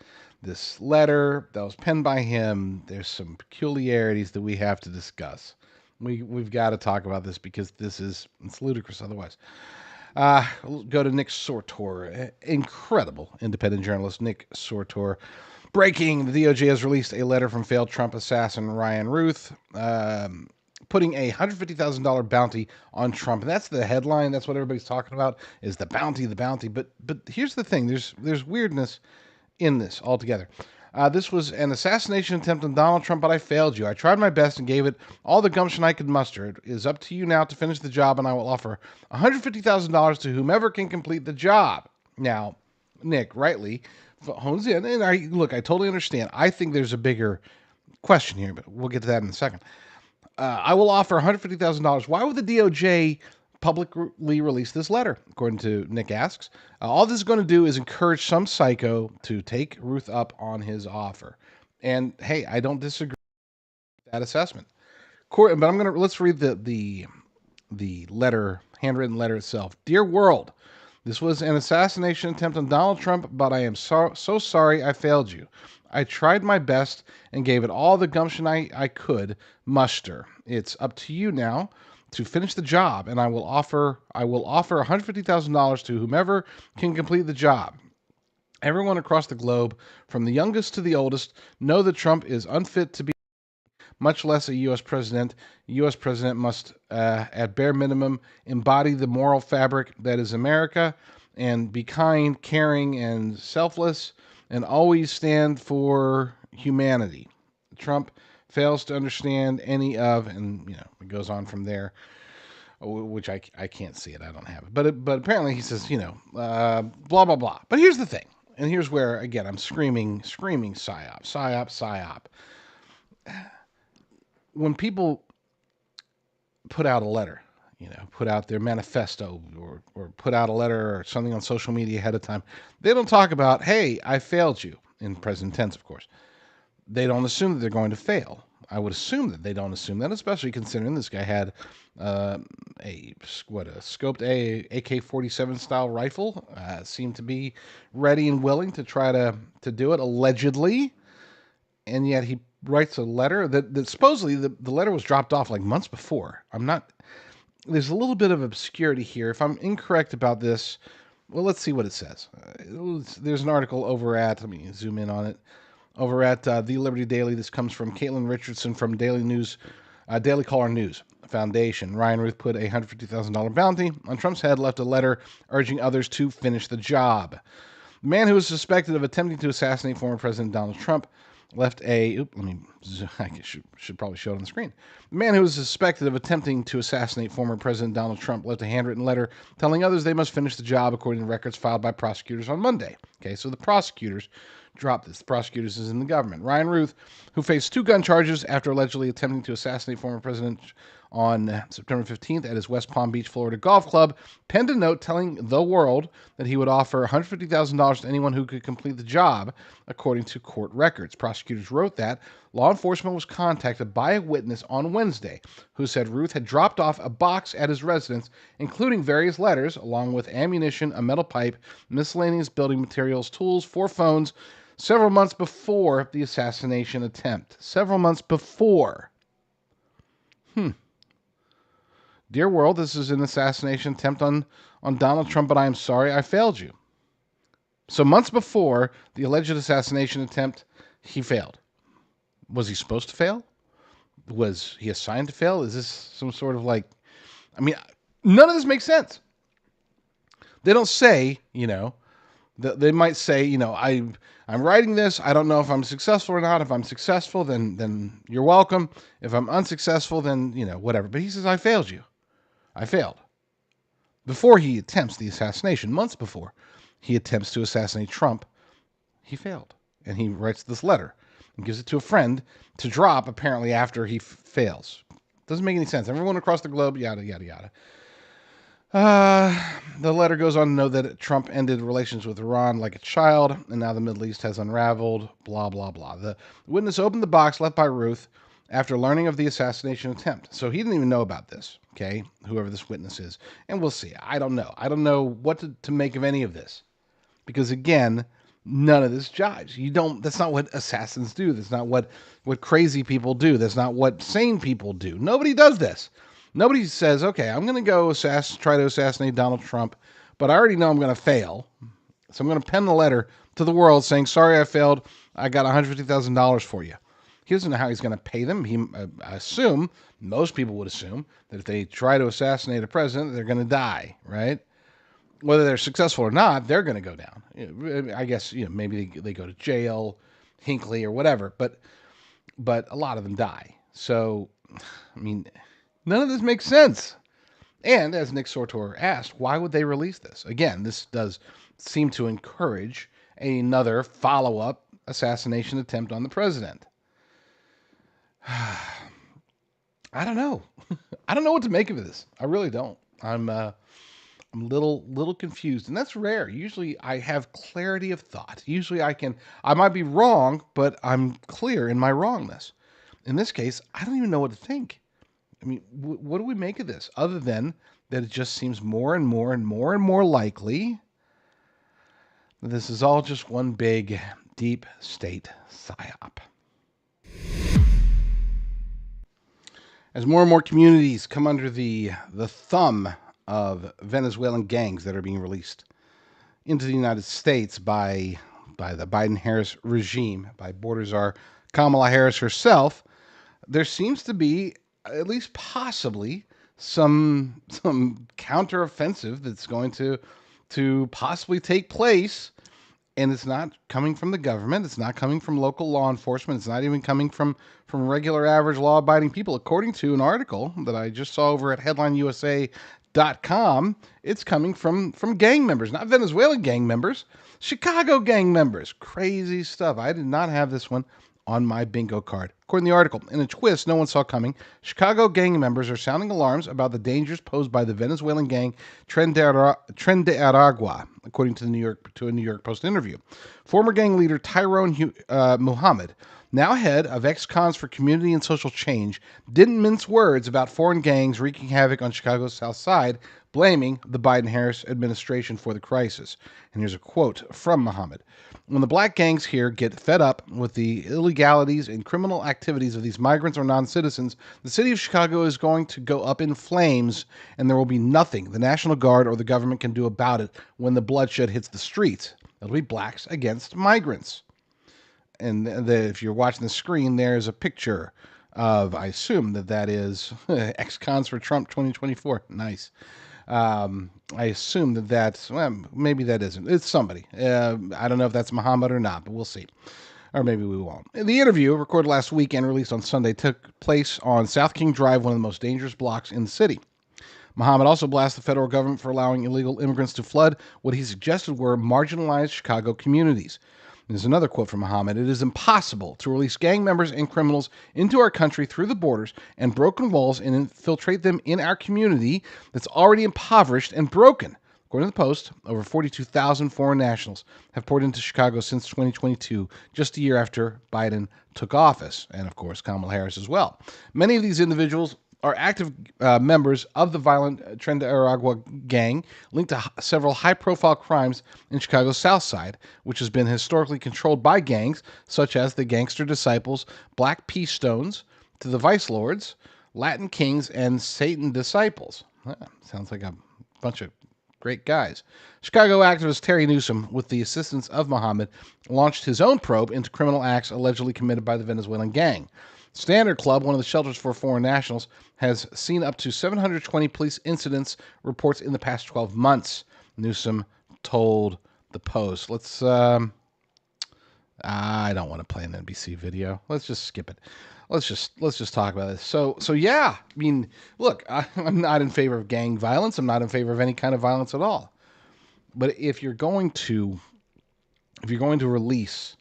Speaker 1: letter that was penned by him. There's some peculiarities that we have to discuss. We've got to talk about this because it's ludicrous otherwise. We'll go to Nick Sortor, incredible independent journalist Nick Sortor. Breaking: the DOJ has released a letter from failed Trump assassin Ryan Ruth, putting a $150,000 bounty on Trump. And that's the headline. That's what everybody's talking about, is the bounty, the bounty. But here's the thing: there's weirdness in this altogether. This was an assassination attempt on Donald Trump, but I failed you. I tried my best and gave it all the gumption I could muster. It is up to you now to finish the job, and I will offer $150,000 to whomever can complete the job. Now, Nick rightly hones in, and I totally understand. I think there's a bigger question here, but we'll get to that in a second. I will offer $150,000. Why would the DOJ publicly release this letter? According to Nick asks, all this is going to do is encourage some psycho to take Ruth up on his offer. And hey, I don't disagree with that assessment. But let's read the letter, handwritten letter itself. Dear world, this was an assassination attempt on Donald Trump, but I am so sorry I failed you. I tried my best and gave it all the gumption I could muster. It's up to you now to finish the job, and I will offer $150,000 to whomever can complete the job. Everyone across the globe, from the youngest to the oldest, know that Trump is unfit to be, much less a U.S. president. A U.S. president must, at bare minimum, embody the moral fabric that is America and be kind, caring, and selfless, and always stand for humanity. Trump fails to understand any of, and it goes on from there, which I can't see it. I don't have it. But apparently he says, blah, blah, blah. But here's the thing, and here's where, again, I'm screaming, psyop, psyop, psyop. When people put out a letter, put out their manifesto or put out a letter or something on social media ahead of time, they don't talk about, hey, I failed you, in present tense, of course. They don't assume that they're going to fail. I would assume that they don't assume that, especially considering this guy had a scoped AK-47 style rifle, seemed to be ready and willing to try to do it, allegedly, and yet he writes a letter that supposedly the letter was dropped off like months before. There's a little bit of obscurity here. If I'm incorrect about this, well, let's see what it says. There's an article over at, let me zoom in on it, over at The Liberty Daily. This comes from Caitlin Richardson from Daily Caller News Foundation. Ryan Ruth put a $150,000 bounty on Trump's head, left a letter urging others to finish the job. The man who was suspected of attempting to assassinate former President Donald Trump left I should probably show it on the screen. The man who was suspected of attempting to assassinate former President Donald Trump left a handwritten letter telling others they must finish the job, according to records filed by prosecutors on Monday. Okay, so the prosecutors dropped this. The prosecutors is in the government. Ryan Ruth, who faced 2 gun charges after allegedly attempting to assassinate former President on September 15th at his West Palm Beach, Florida golf club, penned a note telling the world that he would offer $150,000 to anyone who could complete the job, according to court records. Prosecutors wrote that law enforcement was contacted by a witness on Wednesday who said Ruth had dropped off a box at his residence, including various letters, along with ammunition, a metal pipe, miscellaneous building materials, tools, 4 phones, several months before the assassination attempt. Several months before. Dear world, this is an assassination attempt on Donald Trump, but I am sorry I failed you. So months before the alleged assassination attempt, he failed. Was he supposed to fail? Was he assigned to fail? Is this some sort of none of this makes sense. They don't say, they might say, I'm writing this. I don't know if I'm successful or not. If I'm successful, then you're welcome. If I'm unsuccessful, then, whatever. But he says, I failed you. I failed. Before he attempts the assassination, months before he attempts to assassinate Trump, he failed. And he writes this letter and gives it to a friend to drop, apparently, after he fails. Doesn't make any sense. Everyone across the globe, yada, yada, yada. The letter goes on to know that Trump ended relations with Iran like a child, and now the Middle East has unraveled, blah, blah, blah. The witness opened the box left by Ruth after learning of the assassination attempt. So he didn't even know about this, okay, whoever this witness is. And we'll see. I don't know. I don't know what to make of any of this. Because, again, None of this jives. You don't. That's not what assassins do. That's not what crazy people do. That's not what sane people do. Nobody does this. Nobody says, "Okay, I'm going to go try to assassinate Donald Trump, but I already know I'm going to fail, so I'm going to pen the letter to the world saying, sorry, I failed. I got $150,000 for you." He doesn't know how he's going to pay them. I assume, most people would assume, that if they try to assassinate a president, they're going to die, right? Whether they're successful or not, they're going to go down. I guess maybe they go to jail, Hinckley or whatever, but a lot of them die. So, I mean, none of this makes sense. And as Nick Sortor asked, why would they release this? Again, this does seem to encourage another follow-up assassination attempt on the president. I don't know. I don't know what to make of this. I really don't. I'm a little confused, and that's rare. Usually I have clarity of thought. Usually I might be wrong, but I'm clear in my wrongness. In this case, I don't even know what to think. I mean, what do we make of this other than that it just seems more and more and more and more likely that this is all just one big deep state psyop. As more and more communities come under the thumb of Venezuelan gangs that are being released into the United States by the Biden-Harris regime, by border czar Kamala Harris herself, there seems to be at least possibly some counteroffensive that's going to possibly take place. And it's not coming from the government. It's not coming from local law enforcement. It's not even coming from regular, average, law-abiding people. According to an article that I just saw over at HeadlineUSA.com, it's coming from gang members, not Venezuelan gang members, Chicago gang members. Crazy stuff. I did not have this one on my bingo card. According to the article, in a twist no one saw coming, Chicago gang members are sounding alarms about the dangers posed by the Venezuelan gang Tren de Aragua, according to a New York Post interview. Former gang leader Tyrone Muhammad, now head of ex-cons for community and social change, didn't mince words about foreign gangs wreaking havoc on Chicago's South Side, blaming the Biden-Harris administration for the crisis. And here's a quote from Muhammad. When the black gangs here get fed up with the illegalities and criminal activities of these migrants or non-citizens, the city of Chicago is going to go up in flames, and there will be nothing the National Guard or the government can do about it when the bloodshed hits the streets. It'll be blacks against migrants. And if you're watching the screen, there's a picture of, I assume that is ex-cons for Trump 2024. Nice. I assume that's, well, maybe that isn't. It's somebody. I don't know if that's Muhammad or not, but we'll see. Or maybe we won't. The interview, recorded last week and released on Sunday, took place on South King Drive, one of the most dangerous blocks in the city. Muhammad also blasted the federal government for allowing illegal immigrants to flood what he suggested were marginalized Chicago communities. There's another quote from Muhammad. It is impossible to release gang members and criminals into our country through the borders and broken walls and infiltrate them in our community that's already impoverished and broken. According to the Post, over 42,000 foreign nationals have poured into Chicago since 2022, just a year after Biden took office, and of course Kamala Harris as well. Many of these individuals are active members of the violent Tren de Aragua gang, linked to several high-profile crimes in Chicago's South Side, which has been historically controlled by gangs such as the Gangster Disciples, Black Peace Stones, to the Vice Lords, Latin Kings, and Satan Disciples. Sounds like a bunch of great guys. Chicago activist Terry Newsom, with the assistance of Muhammad, launched his own probe into criminal acts allegedly committed by the Venezuelan gang. Standard Club, one of the shelters for foreign nationals, has seen up to 720 police incidents reports in the past 12 months, Newsom told the Post. I don't want to play an NBC video. Let's just skip it. Let's just talk about this. So yeah, I mean, look, I'm not in favor of gang violence. I'm not in favor of any kind of violence at all. But if you're going to release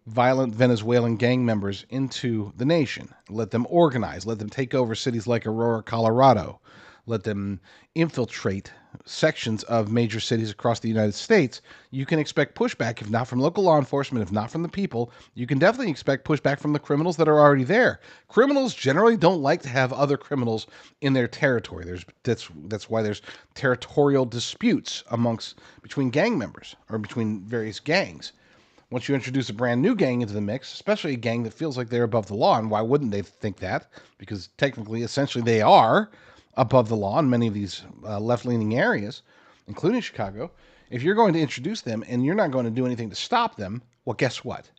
Speaker 1: violent Venezuelan gang members into the nation, let them organize, let them take over cities like Aurora, Colorado, let them infiltrate sections of major cities across the United States, you can expect pushback, if not from local law enforcement, if not from the people. You can definitely expect pushback from the criminals that are already there. Criminals generally don't like to have other criminals in their territory. That's why there's territorial disputes between gang members or between various gangs. Once you introduce a brand new gang into the mix, especially a gang that feels like they're above the law, and why wouldn't they think that? Because technically, essentially, they are above the law in many of these left-leaning areas, including Chicago. If you're going to introduce them and you're not going to do anything to stop them, well, guess what?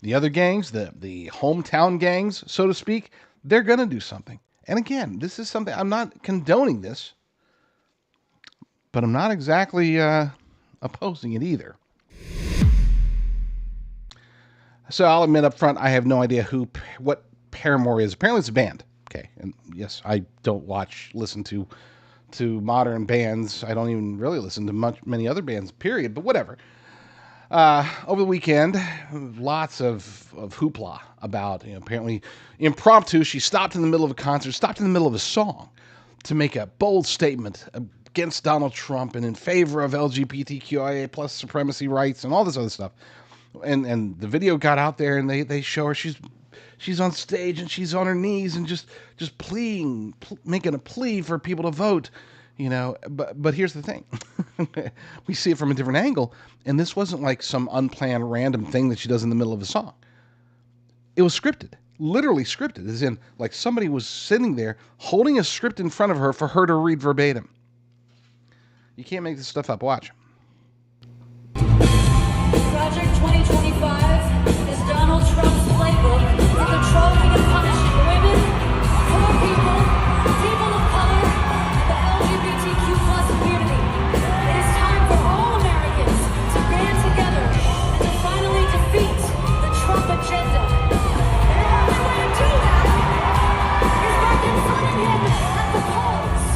Speaker 1: The other gangs, the hometown gangs, so to speak, they're going to do something. And again, this is something, I'm not condoning this, but I'm not exactly opposing it either. So I'll admit up front, I have no idea what Paramore is. Apparently it's a band. Okay. And yes, I don't listen to modern bands. I don't even really listen to many other bands, period, but whatever. Over the weekend, lots of hoopla about, apparently impromptu. She stopped in the middle of a concert, stopped in the middle of a song to make a bold statement against Donald Trump and in favor of LGBTQIA plus supremacy rights and all this other stuff. And the video got out there, and they show her she's on stage and she's on her knees and just pleading, making a plea for people to vote. But here's the thing. We see it from a different angle, and this wasn't like some unplanned random thing that she does in the middle of a song. It was scripted, literally scripted, as in like somebody was sitting there holding a script in front of her for her to read verbatim. You can't make this stuff up. Watch.
Speaker 2: Project 2025 is Donald Trump's playbook for controlling and punishing women, poor people, people of color, and the LGBTQ plus community. It is time for all Americans to band together and to finally defeat the Trump agenda. And the only way to do that is by confronting him at the polls.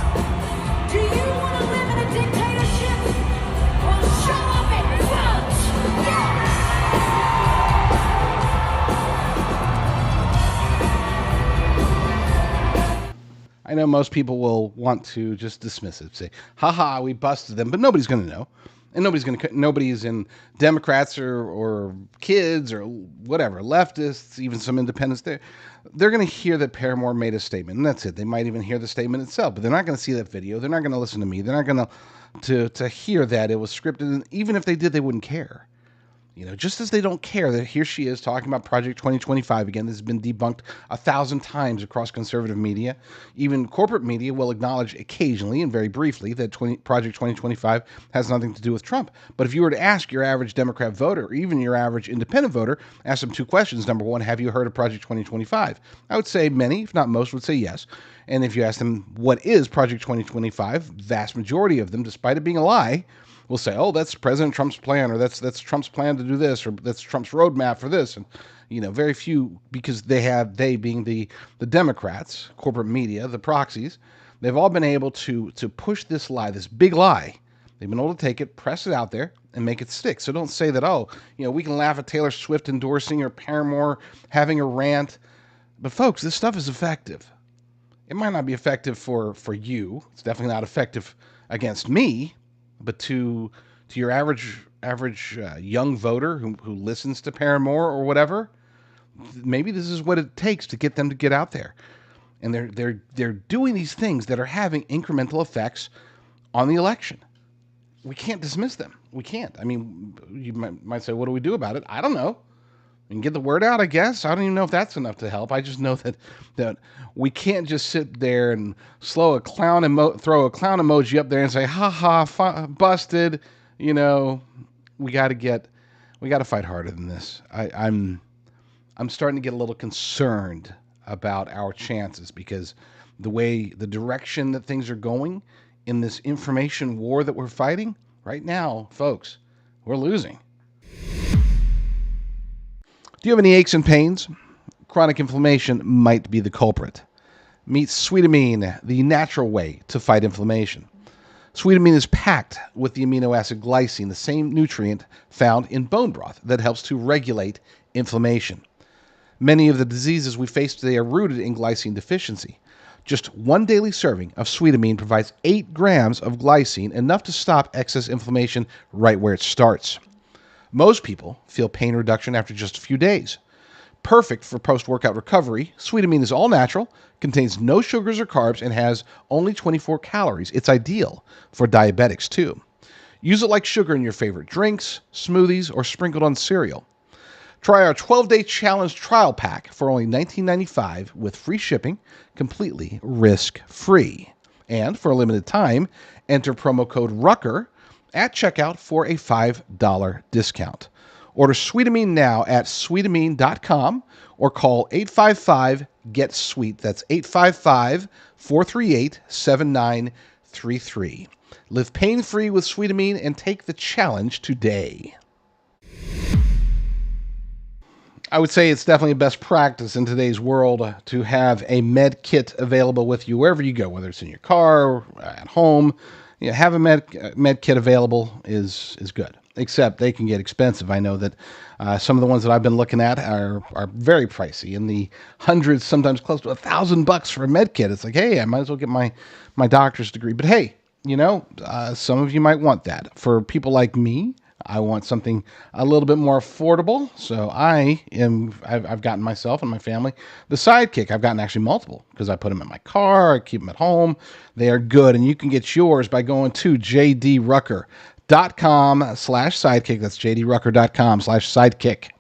Speaker 2: Do you want to live in a dictatorship? Well, show up and vote!
Speaker 1: I know most people will want to just dismiss it, say, haha, we busted them, but nobody's going to know. And nobody's in Democrats or kids or whatever, leftists, even some independents there. They're going to hear that Paramore made a statement, and that's it. They might even hear the statement itself, but they're not going to see that video. They're not going to listen to me. They're not going to hear that it was scripted. And even if they did, they wouldn't care. Just as they don't care that here she is talking about Project 2025 again. This has been debunked 1,000 times across conservative media. Even corporate media will acknowledge occasionally and very briefly that Project 2025 has nothing to do with Trump. But if you were to ask your average Democrat voter, or even your average independent voter, ask them two questions. Number one, have you heard of Project 2025? I would say many, if not most, would say yes. And if you ask them, what is Project 2025? Vast majority of them, despite it being a lie, will say, oh, that's President Trump's plan, or that's Trump's plan to do this, or that's Trump's roadmap for this. And, very few, because they being the Democrats, corporate media, the proxies, they've all been able to push this lie, this big lie. They've been able to take it, press it out there, and make it stick. So don't say that, we can laugh at Taylor Swift endorsing or Paramore having a rant. But folks, this stuff is effective. It might not be effective for you. It's definitely not effective against me. But to your average young voter who listens to Paramore or whatever, maybe this is what it takes to get them to get out there. And they're doing these things that are having incremental effects on the election. We can't dismiss them. We can't. I mean, you might say, what do we do about it? I don't know. We can get the word out, I guess. I don't even know if that's enough to help. I just know that we can't just sit there and throw a clown emoji up there and say, ha ha, busted. We got to fight harder than this. I'm starting to get a little concerned about our chances, because the direction that things are going in this information war that we're fighting right now, folks, we're losing. Do you have any aches and pains? Chronic inflammation might be the culprit. Meet Sweetamine, the natural way to fight inflammation. Sweetamine is packed with the amino acid glycine, the same nutrient found in bone broth that helps to regulate inflammation. Many of the diseases we face today are rooted in glycine deficiency. Just one daily serving of Sweetamine provides 8 grams of glycine, enough to stop excess inflammation right where it starts. Most people feel pain reduction after just a few days. Perfect for post-workout recovery, Sweetamine is all natural, contains no sugars or carbs, and has only 24 calories. It's ideal for diabetics, too. Use it like sugar in your favorite drinks, smoothies, or sprinkled on cereal. Try our 12-day challenge trial pack for only $19.95 with free shipping, completely risk-free. And for a limited time, enter promo code RUCKER at checkout for a $5 discount. Order Sweetamine now at sweetamine.com or call 855-GET-SWEET. That's 855-438-7933. Live pain-free with Sweetamine and take the challenge today. I would say it's definitely best practice in today's world to have a med kit available with you wherever you go, whether it's in your car, at home. You know, have a med kit available is good. Except they can get expensive. I know that some of the ones that I've been looking at are very pricey, in the hundreds, sometimes close to $1,000 for a med kit. It's like, hey, I might as well get my doctor's degree. But hey, you know, some of you might want that. For people like me, I want something a little bit more affordable. So I've gotten myself and my family the Sidekick. I've gotten actually multiple because I put them in my car. I keep them at home. They are good. And you can get yours by going to jdrucker.com/sidekick. That's jdrucker.com/sidekick.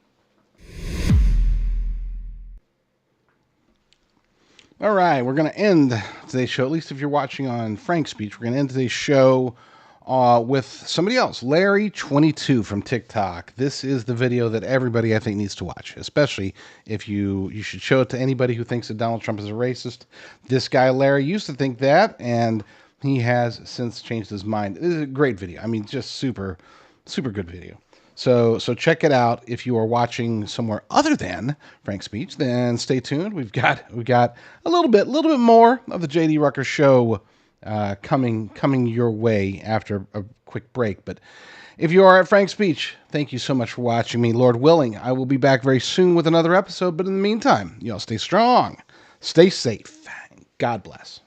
Speaker 1: All right, we're going to end today's show, at least if you're watching on Frank's Speech, we're going to end today's show with somebody else, Larry22 from TikTok. This is the video that everybody, I think, needs to watch, especially if you should show it to anybody who thinks that Donald Trump is a racist. This guy, Larry, used to think that, and he has since changed his mind. This is a great video. I mean, just super, super good video. So check it out. If you are watching somewhere other than Frank's Speech, then stay tuned. We've got a little bit more of the JD Rucker Show coming your way after a quick break. But if you are at Frank's Speech, thank you so much for watching me. Lord willing, I will be back very soon with another episode. But in the meantime, y'all stay strong, stay safe, God bless.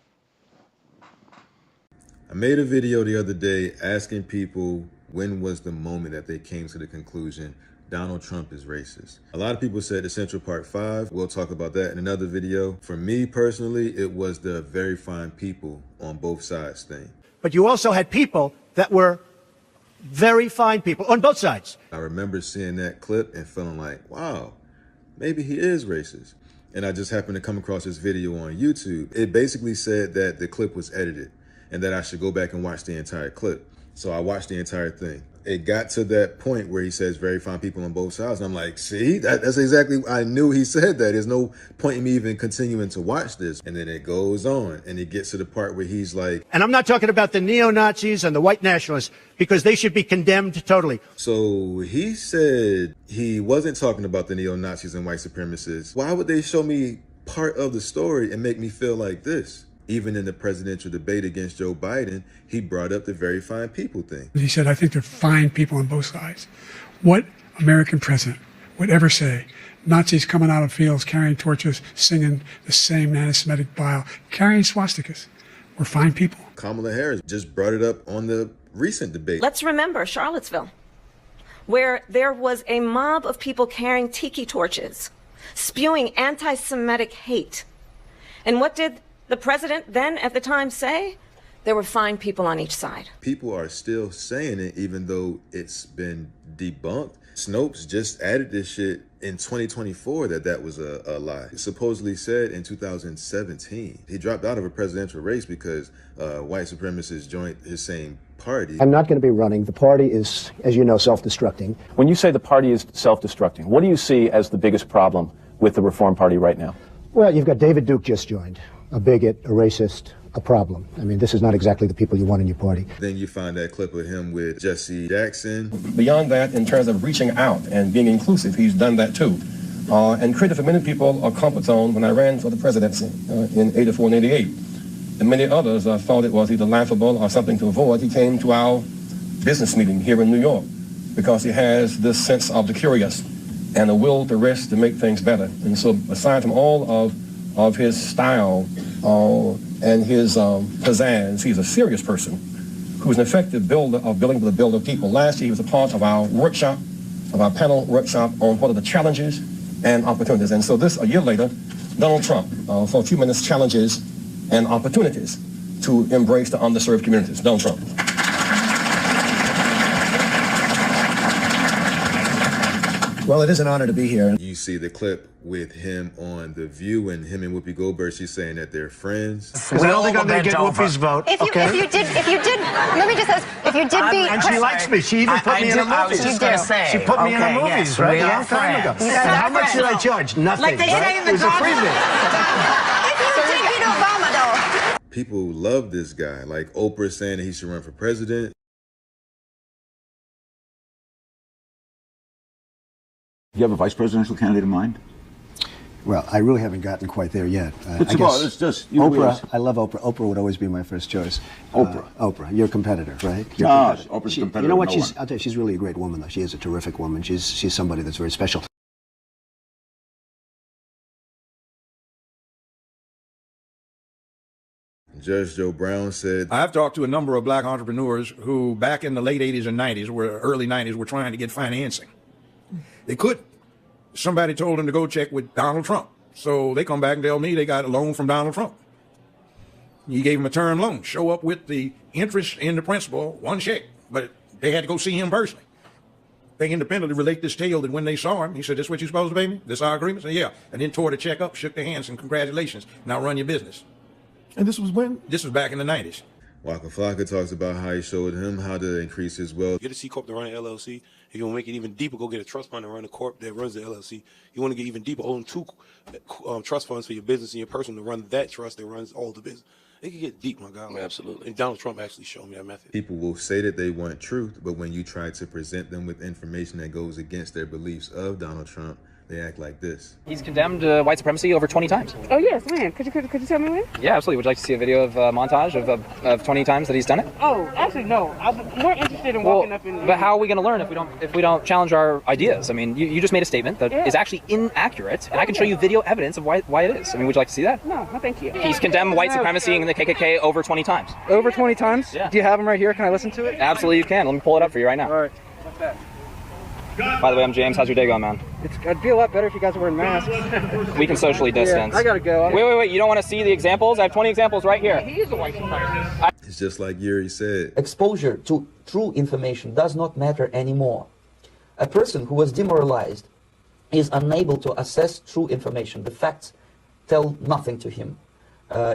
Speaker 3: I made a video the other day asking people when was the moment that they came to the conclusion Donald Trump is racist. A lot of people said Essential Part 5. We'll talk about that in another video. For me personally, it was the very fine people on both sides thing.
Speaker 4: But you also had people that were very fine people on both sides.
Speaker 3: I remember seeing that clip and feeling like, wow, maybe he is racist. And I just happened to come across this video on YouTube. It basically said that the clip was edited and that I should go back and watch the entire clip. So I watched the entire thing. It got to that point where he says very fine people on both sides. And I'm like, see, that's exactly, I knew he said that. There's no point in me even continuing to watch this. And then it goes on and it gets to the part where he's like.
Speaker 4: And I'm not talking about the neo-Nazis and the white nationalists, because they should be condemned totally.
Speaker 3: So he said he wasn't talking about the neo-Nazis and white supremacists. Why would they show me part of the story and make me feel like this? Even in the presidential debate against Joe Biden, he brought up the very fine people thing.
Speaker 5: He said, I think they're fine people on both sides. What American president would ever say, Nazis coming out of fields, carrying torches, singing the same anti-Semitic bile, carrying swastikas, were fine people?
Speaker 3: Kamala Harris just brought it up on the recent debate.
Speaker 6: Let's remember Charlottesville, where there was a mob of people carrying tiki torches, spewing anti-Semitic hate. And what did the president then at the time say? There were fine people on each side.
Speaker 3: People are still saying it even though it's been debunked. Snopes just added this shit in 2024 that was a lie. He supposedly said in 2017. He dropped out of a presidential race because white supremacists joined his same party.
Speaker 7: I'm not going to be running. The party is, as you know, self-destructing.
Speaker 8: When you say the party is self-destructing, what do you see as the biggest problem with the Reform Party right now?
Speaker 7: Well, you've got David Duke just joined. A bigot, a racist, a problem. I mean, this is not exactly the people you want in your party.
Speaker 3: Then you find that clip of him with Jesse Jackson.
Speaker 9: Beyond that, in terms of reaching out and being inclusive, he's done that too. And created for many people a comfort zone when I ran for the presidency in 84 and 88. And many others thought it was either laughable or something to avoid. He came to our business meeting here in New York because he has this sense of the curious and a will to risk to make things better. And so aside from all of his style and his pizzazz, he's a serious person who's an effective builder of building to the build of people. Last year, he was a part of our workshop, of our panel workshop on what are the challenges and opportunities. And so this, a year later, Donald Trump, for a few minutes, challenges and opportunities to embrace the underserved communities. Donald Trump.
Speaker 7: Well, it is an honor to be here.
Speaker 3: You see the clip with him on The View and him and Whoopi Goldberg. She's saying that they're friends.
Speaker 4: I don't think I'm going to get Whoopi's vote.
Speaker 10: If you did, let me just ask, if you did beat...
Speaker 4: And she likes me. She even put me in the movies. She put me in the movies, right? A long time ago. So how much did I judge? Nothing,
Speaker 10: like they say in the
Speaker 4: it was a preview.
Speaker 10: If you did beat Obama, though.
Speaker 3: People love this guy. Like Oprah saying that he should run for president.
Speaker 11: Do you have a vice presidential candidate in mind?
Speaker 7: Well, I really haven't gotten quite there yet.
Speaker 11: It's just
Speaker 7: Oprah. I love Oprah. Oprah would always be my first choice. Oprah, your competitor, right? Your competitor.
Speaker 11: Oprah's competitor.
Speaker 7: You know what? I'll tell you, she's really a great woman, though. She is a terrific woman. She's somebody that's very special.
Speaker 3: Judge Joe Brown said,
Speaker 12: I've talked to a number of black entrepreneurs who back in the late 80s and 90s, early 90s, were trying to get financing. They couldn't. Somebody told them to go check with Donald Trump. So they come back and tell me they got a loan from Donald Trump. He gave them a term loan. Show up with the interest and the principal, one check. But they had to go see him personally. They independently relate this tale that when they saw him, he said, this what you supposed to pay me? This our agreement? I said, yeah. And then tore the check up, shook their hands, and congratulations. Now run your business.
Speaker 9: And this was when?
Speaker 12: This was back in the 90s.
Speaker 3: Waka Flocka talks about how he showed him how to increase his wealth.
Speaker 13: Get a C Corp to run an LLC. If you want to make it even deeper, go get a trust fund and run a corp that runs the LLC. You want to get even deeper, own two trust funds for your business and your person to run that trust that runs all the business. It can get deep, my guy. Absolutely. And Donald Trump actually showed me that method.
Speaker 3: People will say that they want truth, but when you try to present them with information that goes against their beliefs of Donald Trump, they act like this.
Speaker 14: He's condemned white supremacy over 20 times.
Speaker 15: Oh, yes, when? Could you tell me when?
Speaker 14: Yeah, absolutely. Would you like to see a video of montage of 20 times that he's done it?
Speaker 15: Oh, actually, no. I'm more interested in walking up in...
Speaker 14: But how are we going to learn if we don't challenge our ideas? I mean, you just made a statement that is actually inaccurate, and I can show you video evidence of why it is. I mean, would you like to see that?
Speaker 15: No, thank you.
Speaker 14: He's condemned white supremacy and the KKK over 20 times.
Speaker 15: Over 20 times?
Speaker 14: Yeah.
Speaker 15: Do you have him right here? Can I listen to it?
Speaker 14: Absolutely, you can. Let me pull it up for you right now.
Speaker 15: All right.
Speaker 14: By the way, I'm James. How's your day going, man?
Speaker 15: It'd be a lot better if you guys were wearing masks.
Speaker 14: We can socially distance.
Speaker 15: Yeah, I gotta go.
Speaker 14: Wait. You don't want to see the examples? I have 20 examples right here.
Speaker 15: He is a white supremacist.
Speaker 3: It's just like Yuri said.
Speaker 16: Exposure to true information does not matter anymore. A person who was demoralized is unable to assess true information. The facts tell nothing to him.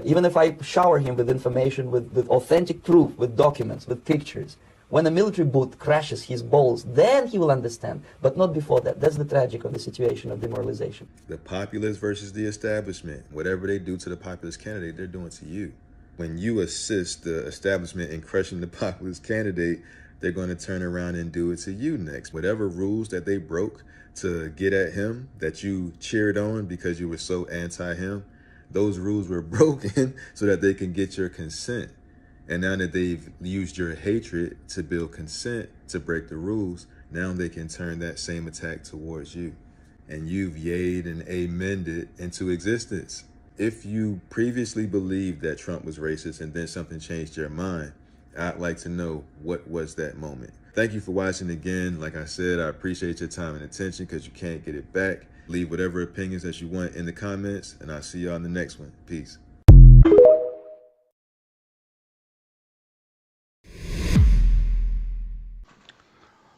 Speaker 16: Even if I shower him with information, with authentic proof, with documents, with pictures, when a military boot crashes his balls, then he will understand, but not before that. That's the tragic of the situation of demoralization.
Speaker 3: The populace versus the establishment. Whatever they do to the populist candidate, they're doing to you. When you assist the establishment in crushing the populist candidate, they're going to turn around and do it to you next. Whatever rules that they broke to get at him, that you cheered on because you were so anti-him, those rules were broken so that they can get your consent. And now that they've used your hatred to build consent to break the rules, now they can turn that same attack towards you. And you've yayed and amened it into existence. If you previously believed that Trump was racist and then something changed your mind, I'd like to know, what was that moment? Thank you for watching again. Like I said, I appreciate your time and attention because you can't get it back. Leave whatever opinions that you want in the comments, and I'll see y'all in the next one. Peace.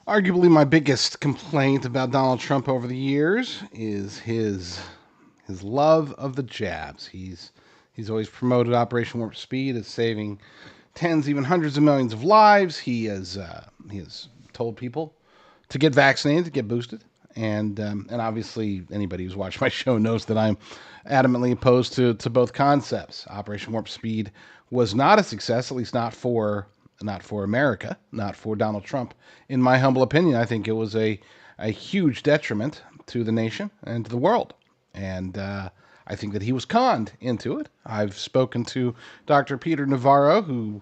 Speaker 1: Arguably my biggest complaint about Donald Trump over the years is his love of the jabs. He's always promoted Operation Warp Speed as saving tens, even hundreds of millions of lives. He has told people to get vaccinated, to get boosted, and obviously anybody who's watched my show knows that I'm adamantly opposed to both concepts. Operation Warp Speed was not a success, at least not for America, not for Donald Trump. In my humble opinion, I think it was a huge detriment to the nation and to the world. And I think that he was conned into it. I've spoken to Dr. Peter Navarro,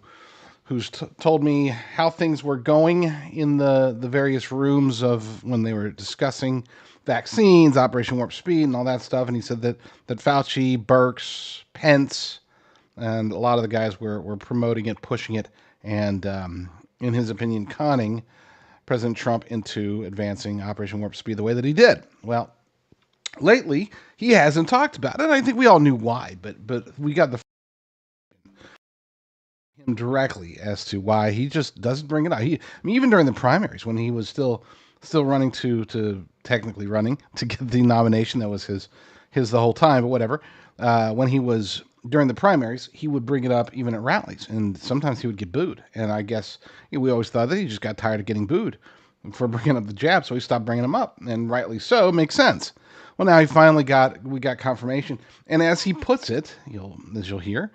Speaker 1: who's told me how things were going in the various rooms of when they were discussing vaccines, Operation Warp Speed, and all that stuff. And he said that Fauci, Birx, Pence, and a lot of the guys were promoting it, pushing it, and in his opinion, conning President Trump into advancing Operation Warp Speed the way that he did. Well, lately, he hasn't talked about it. I think we all knew why, but we got him directly as to why he just doesn't bring it up. Even during the primaries, when he was still still running to technically running to get the nomination. That was his the whole time, but whatever. When he was during the primaries, he would bring it up even at rallies, and sometimes he would get booed. And I guess we always thought that he just got tired of getting booed for bringing up the jab, so he stopped bringing them up, and rightly so. It makes sense. Well, now we got confirmation, and as he puts it, as you'll hear,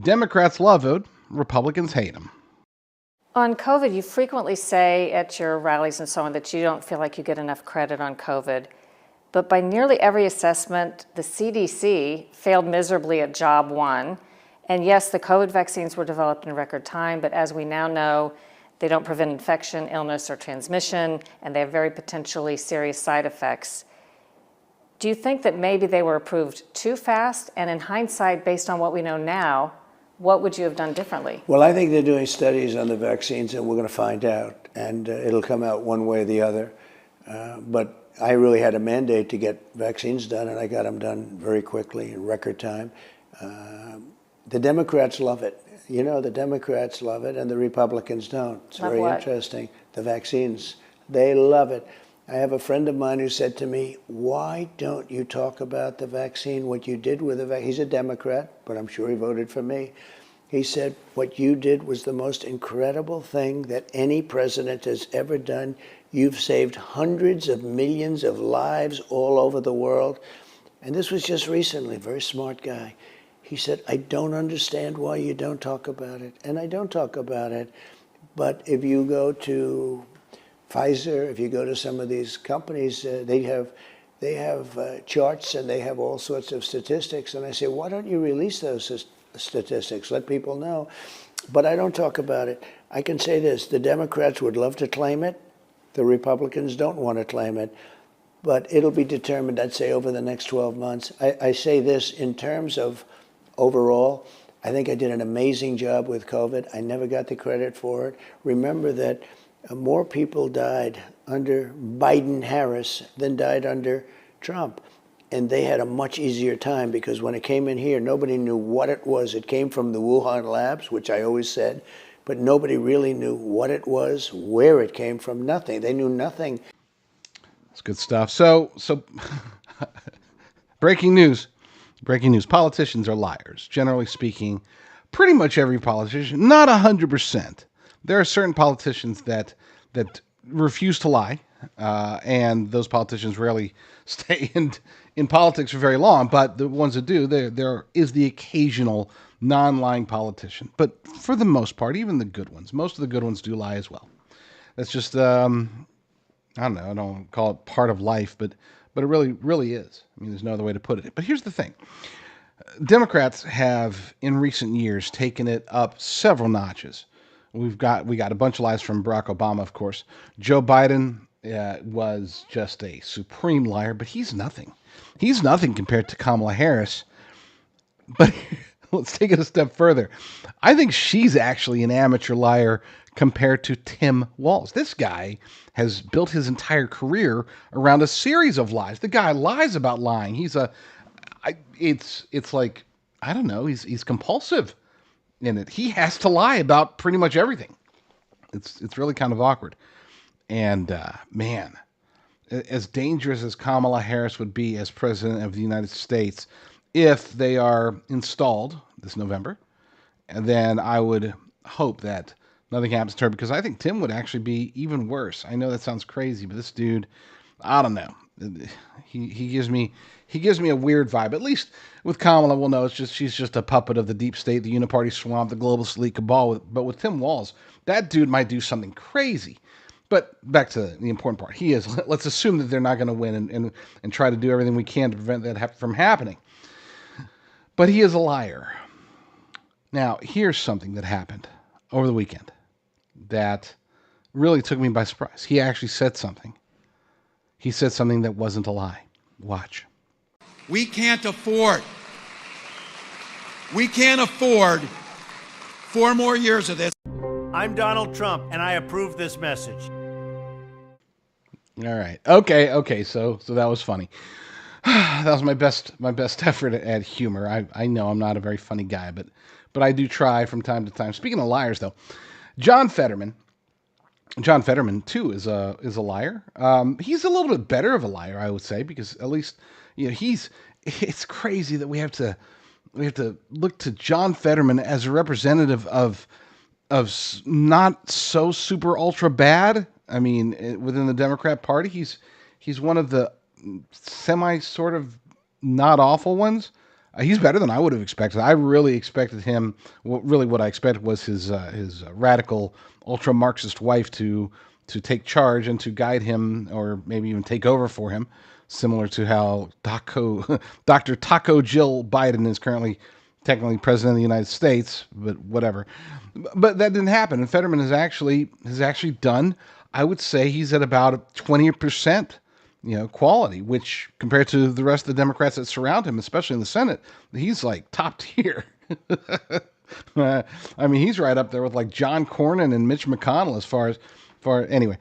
Speaker 1: Democrats love it, Republicans hate him.
Speaker 17: On COVID, you frequently say at your rallies and so on that you don't feel like you get enough credit on COVID. But by nearly every assessment, the CDC failed miserably at job one. And yes, the COVID vaccines were developed in record time, but as we now know, they don't prevent infection, illness, or transmission, and they have very potentially serious side effects. Do you think that maybe they were approved too fast? And in hindsight, based on what we know now, what would you have done differently?
Speaker 18: Well, I think they're doing studies on the vaccines, and we're going to find out, and it'll come out one way or the other. But I really had a mandate to get vaccines done, and I got them done very quickly in record time. The Democrats love it. The Democrats love it, and the Republicans don't. It's very interesting. The vaccines, they love it. I have a friend of mine who said to me, why don't you talk about the vaccine, what you did with the vaccine? He's a Democrat, but I'm sure he voted for me. He said, what you did was the most incredible thing that any president has ever done. You've saved hundreds of millions of lives all over the world. And this was just recently, very smart guy. He said, I don't understand why you don't talk about it. And I don't talk about it. But if you go to Pfizer, if you go to some of these companies, they have charts and they have all sorts of statistics. And I say, why don't you release those statistics? Let people know. But I don't talk about it. I can say this, the Democrats would love to claim it. The Republicans don't want to claim it. But it'll be determined, I'd say, over the next 12 months. I say this in terms of overall, I think I did an amazing job with COVID. I never got the credit for it. Remember that more people died under Biden-Harris than died under Trump. And they had a much easier time because when it came in here, nobody knew what it was. It came from the Wuhan labs, which I always said, but nobody really knew what it was, where it came from, nothing. They knew nothing.
Speaker 1: That's good stuff. So breaking news. Breaking news. Politicians are liars. Generally speaking, pretty much every politician, not 100%. There are certain politicians that refuse to lie, and those politicians rarely stay in politics for very long. But the ones that do, there is the occasional non-lying politician. But for the most part, even the good ones, most of the good ones do lie as well. That's just I don't know. I don't call it part of life, but it really is. I mean, there's no other way to put it. But here's the thing. Democrats have, in recent years, taken it up several notches. We got a bunch of lies from Barack Obama, of course. Joe Biden was just a supreme liar, but he's nothing. He's nothing compared to Kamala Harris. But let's take it a step further. I think she's actually an amateur liar compared to Tim Walz. This guy has built his entire career around a series of lies. The guy lies about lying. It's like, I don't know, he's compulsive in it. He has to lie about pretty much everything. It's really kind of awkward. And man, as dangerous as Kamala Harris would be as president of the United States, if they are installed this November, and then I would hope that nothing happens to her, because I think Tim would actually be even worse. I know that sounds crazy, but this dude, I don't know. He gives me a weird vibe. At least with Kamala, we'll know she's just a puppet of the deep state, the uniparty swamp, the globalist elite cabal. But with Tim Walz, that dude might do something crazy. But back to the important part. Let's assume that they're not going to win and try to do everything we can to prevent that from happening. But he is a liar. Now, here's something that happened over the weekend that really took me by surprise. He actually said something. He said something that wasn't a lie. Watch.
Speaker 19: We can't afford 4 more years of this.
Speaker 20: I'm Donald Trump, and I approve this message.
Speaker 1: All right. Okay. So that was funny. That was my best effort at humor. I know I'm not a very funny guy, but I do try from time to time. Speaking of liars, though, John Fetterman John Fetterman too is a liar. He's a little bit better of a liar, I would say, because at least it's crazy that we have to look to John Fetterman as a representative of not so super ultra bad. I mean, within the Democrat Party, he's one of the semi sort of not awful ones. He's better than I would have expected. I really expected him. Well, really, what I expected was his radical ultra Marxist wife to take charge and to guide him, or maybe even take over for him, similar to how Dr. Taco Jill Biden is currently technically president of the United States, but whatever. But that didn't happen. And Fetterman has actually done, I would say he's at about 20%, quality, which compared to the rest of the Democrats that surround him, especially in the Senate, he's like top tier. I mean, he's right up there with like John Cornyn and Mitch McConnell as far anyway.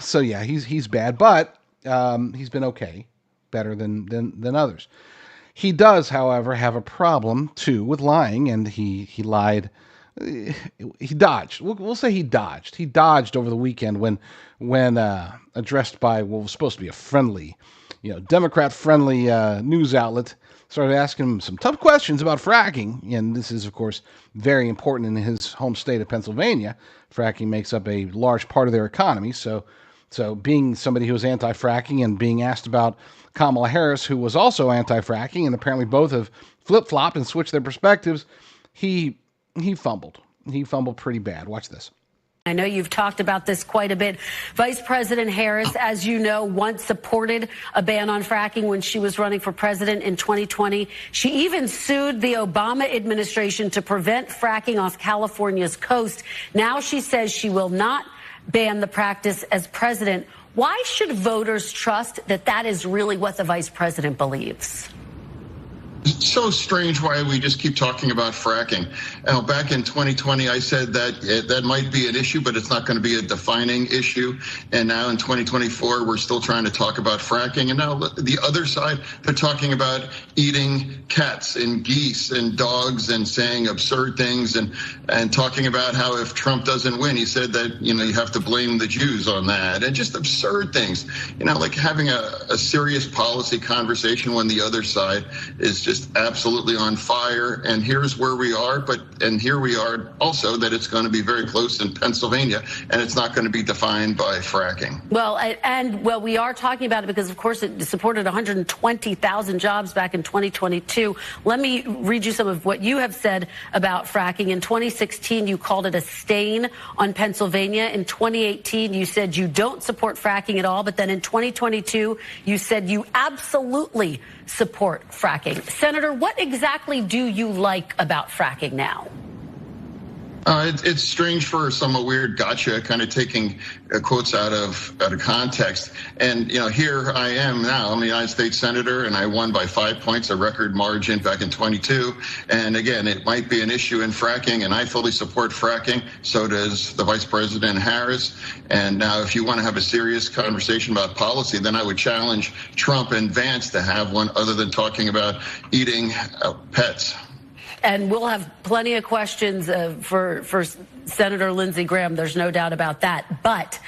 Speaker 1: So yeah, he's bad, but he's been okay, better than others. He does, however, have a problem too with lying, and he lied. He dodged. We'll say he dodged. He dodged over the weekend when addressed by what was supposed to be a friendly, Democrat-friendly news outlet, started asking him some tough questions about fracking. And this is, of course, very important in his home state of Pennsylvania. Fracking makes up a large part of their economy. So being somebody who was anti-fracking and being asked about Kamala Harris, who was also anti-fracking, and apparently both have flip-flopped and switched their perspectives, he fumbled. He fumbled pretty bad. Watch this.
Speaker 21: I know you've talked about this quite a bit. Vice President Harris, as you know, once supported a ban on fracking when she was running for president in 2020. She even sued the Obama administration to prevent fracking off California's coast. Now she says she will not ban the practice as president. Why should voters trust that that is really what the vice president believes?
Speaker 22: It's so strange why we just keep talking about fracking. Back in 2020, I said that that might be an issue, but it's not going to be a defining issue. And now in 2024, we're still trying to talk about fracking. And now the other side, they're talking about eating cats and geese and dogs and saying absurd things and talking about how if Trump doesn't win, he said that, you have to blame the Jews on that, and just absurd things, like having a serious policy conversation when the other side is just absolutely on fire. And here's where we are, and here we are also that it's going to be very close in Pennsylvania, and it's not going to be defined by fracking.
Speaker 21: Well, we are talking about it because, of course, it supported 120,000 jobs back in 2022. Let me read you some of what you have said about fracking. In 2016, you called it a stain on Pennsylvania. In 2018, you said you don't support fracking at all. But then in 2022, you said you absolutely support fracking. Senator, what exactly do you like about fracking now?
Speaker 22: It's strange for some weird gotcha, kind of taking quotes out of context. And, here I am now. I'm a United States Senator, and I won by 5 points, a record margin back in 22. And again, it might be an issue in fracking, and I fully support fracking. So does the Vice President Harris. And now if you want to have a serious conversation about policy, then I would challenge Trump and Vance to have one other than talking about eating pets.
Speaker 21: And we'll have plenty of questions for Senator Lindsey Graham. There's no doubt about that. But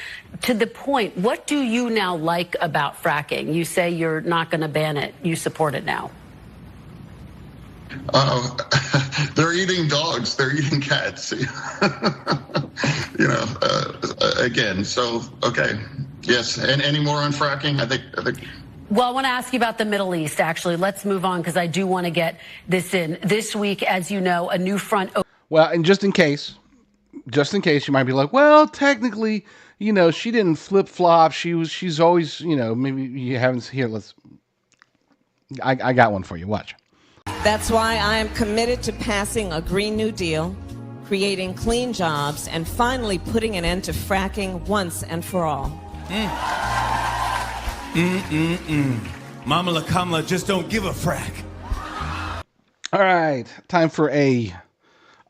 Speaker 21: to the point, what do you now like about fracking? You say you're not going to ban it. You support it now.
Speaker 22: They're eating dogs. They're eating cats. Again. So, okay. Yes. And any more on fracking? I think.
Speaker 21: Well, I want to ask you about the Middle East, actually. Let's move on because I do want to get this in. This week, as you know, a new front.
Speaker 1: Well, and just in case you might be like, well, technically, she didn't flip flop. She's always, maybe you haven't. Here, I got one for you. Watch.
Speaker 23: That's why I am committed to passing a Green New Deal, creating clean jobs, and finally putting an end to fracking once and for all.
Speaker 20: Mama Kamala just don't give a frack.
Speaker 1: All right, time for a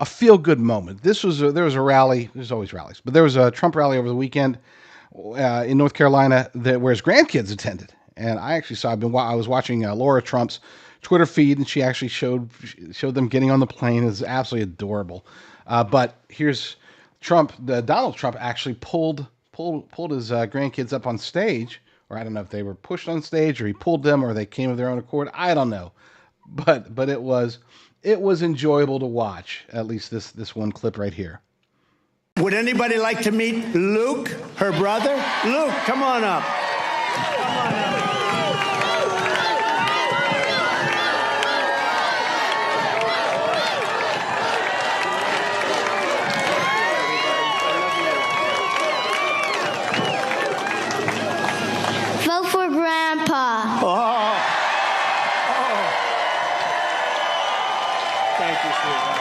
Speaker 1: feel-good moment. There was a rally. There's always rallies, but there was a Trump rally over the weekend in North Carolina where his grandkids attended, and I actually saw. I was watching Laura Trump's Twitter feed, and she actually showed them getting on the plane. It was absolutely adorable. But here's Donald Trump actually pulled his grandkids up on stage, or I don't know if they were pushed on stage or he pulled them or they came of their own accord. I don't know, but it was enjoyable to watch. At least this one clip right here.
Speaker 18: Would anybody like to meet Luke, her brother? Luke, come on up.
Speaker 2: Vote for Grandpa.
Speaker 18: Thank you, sweetheart.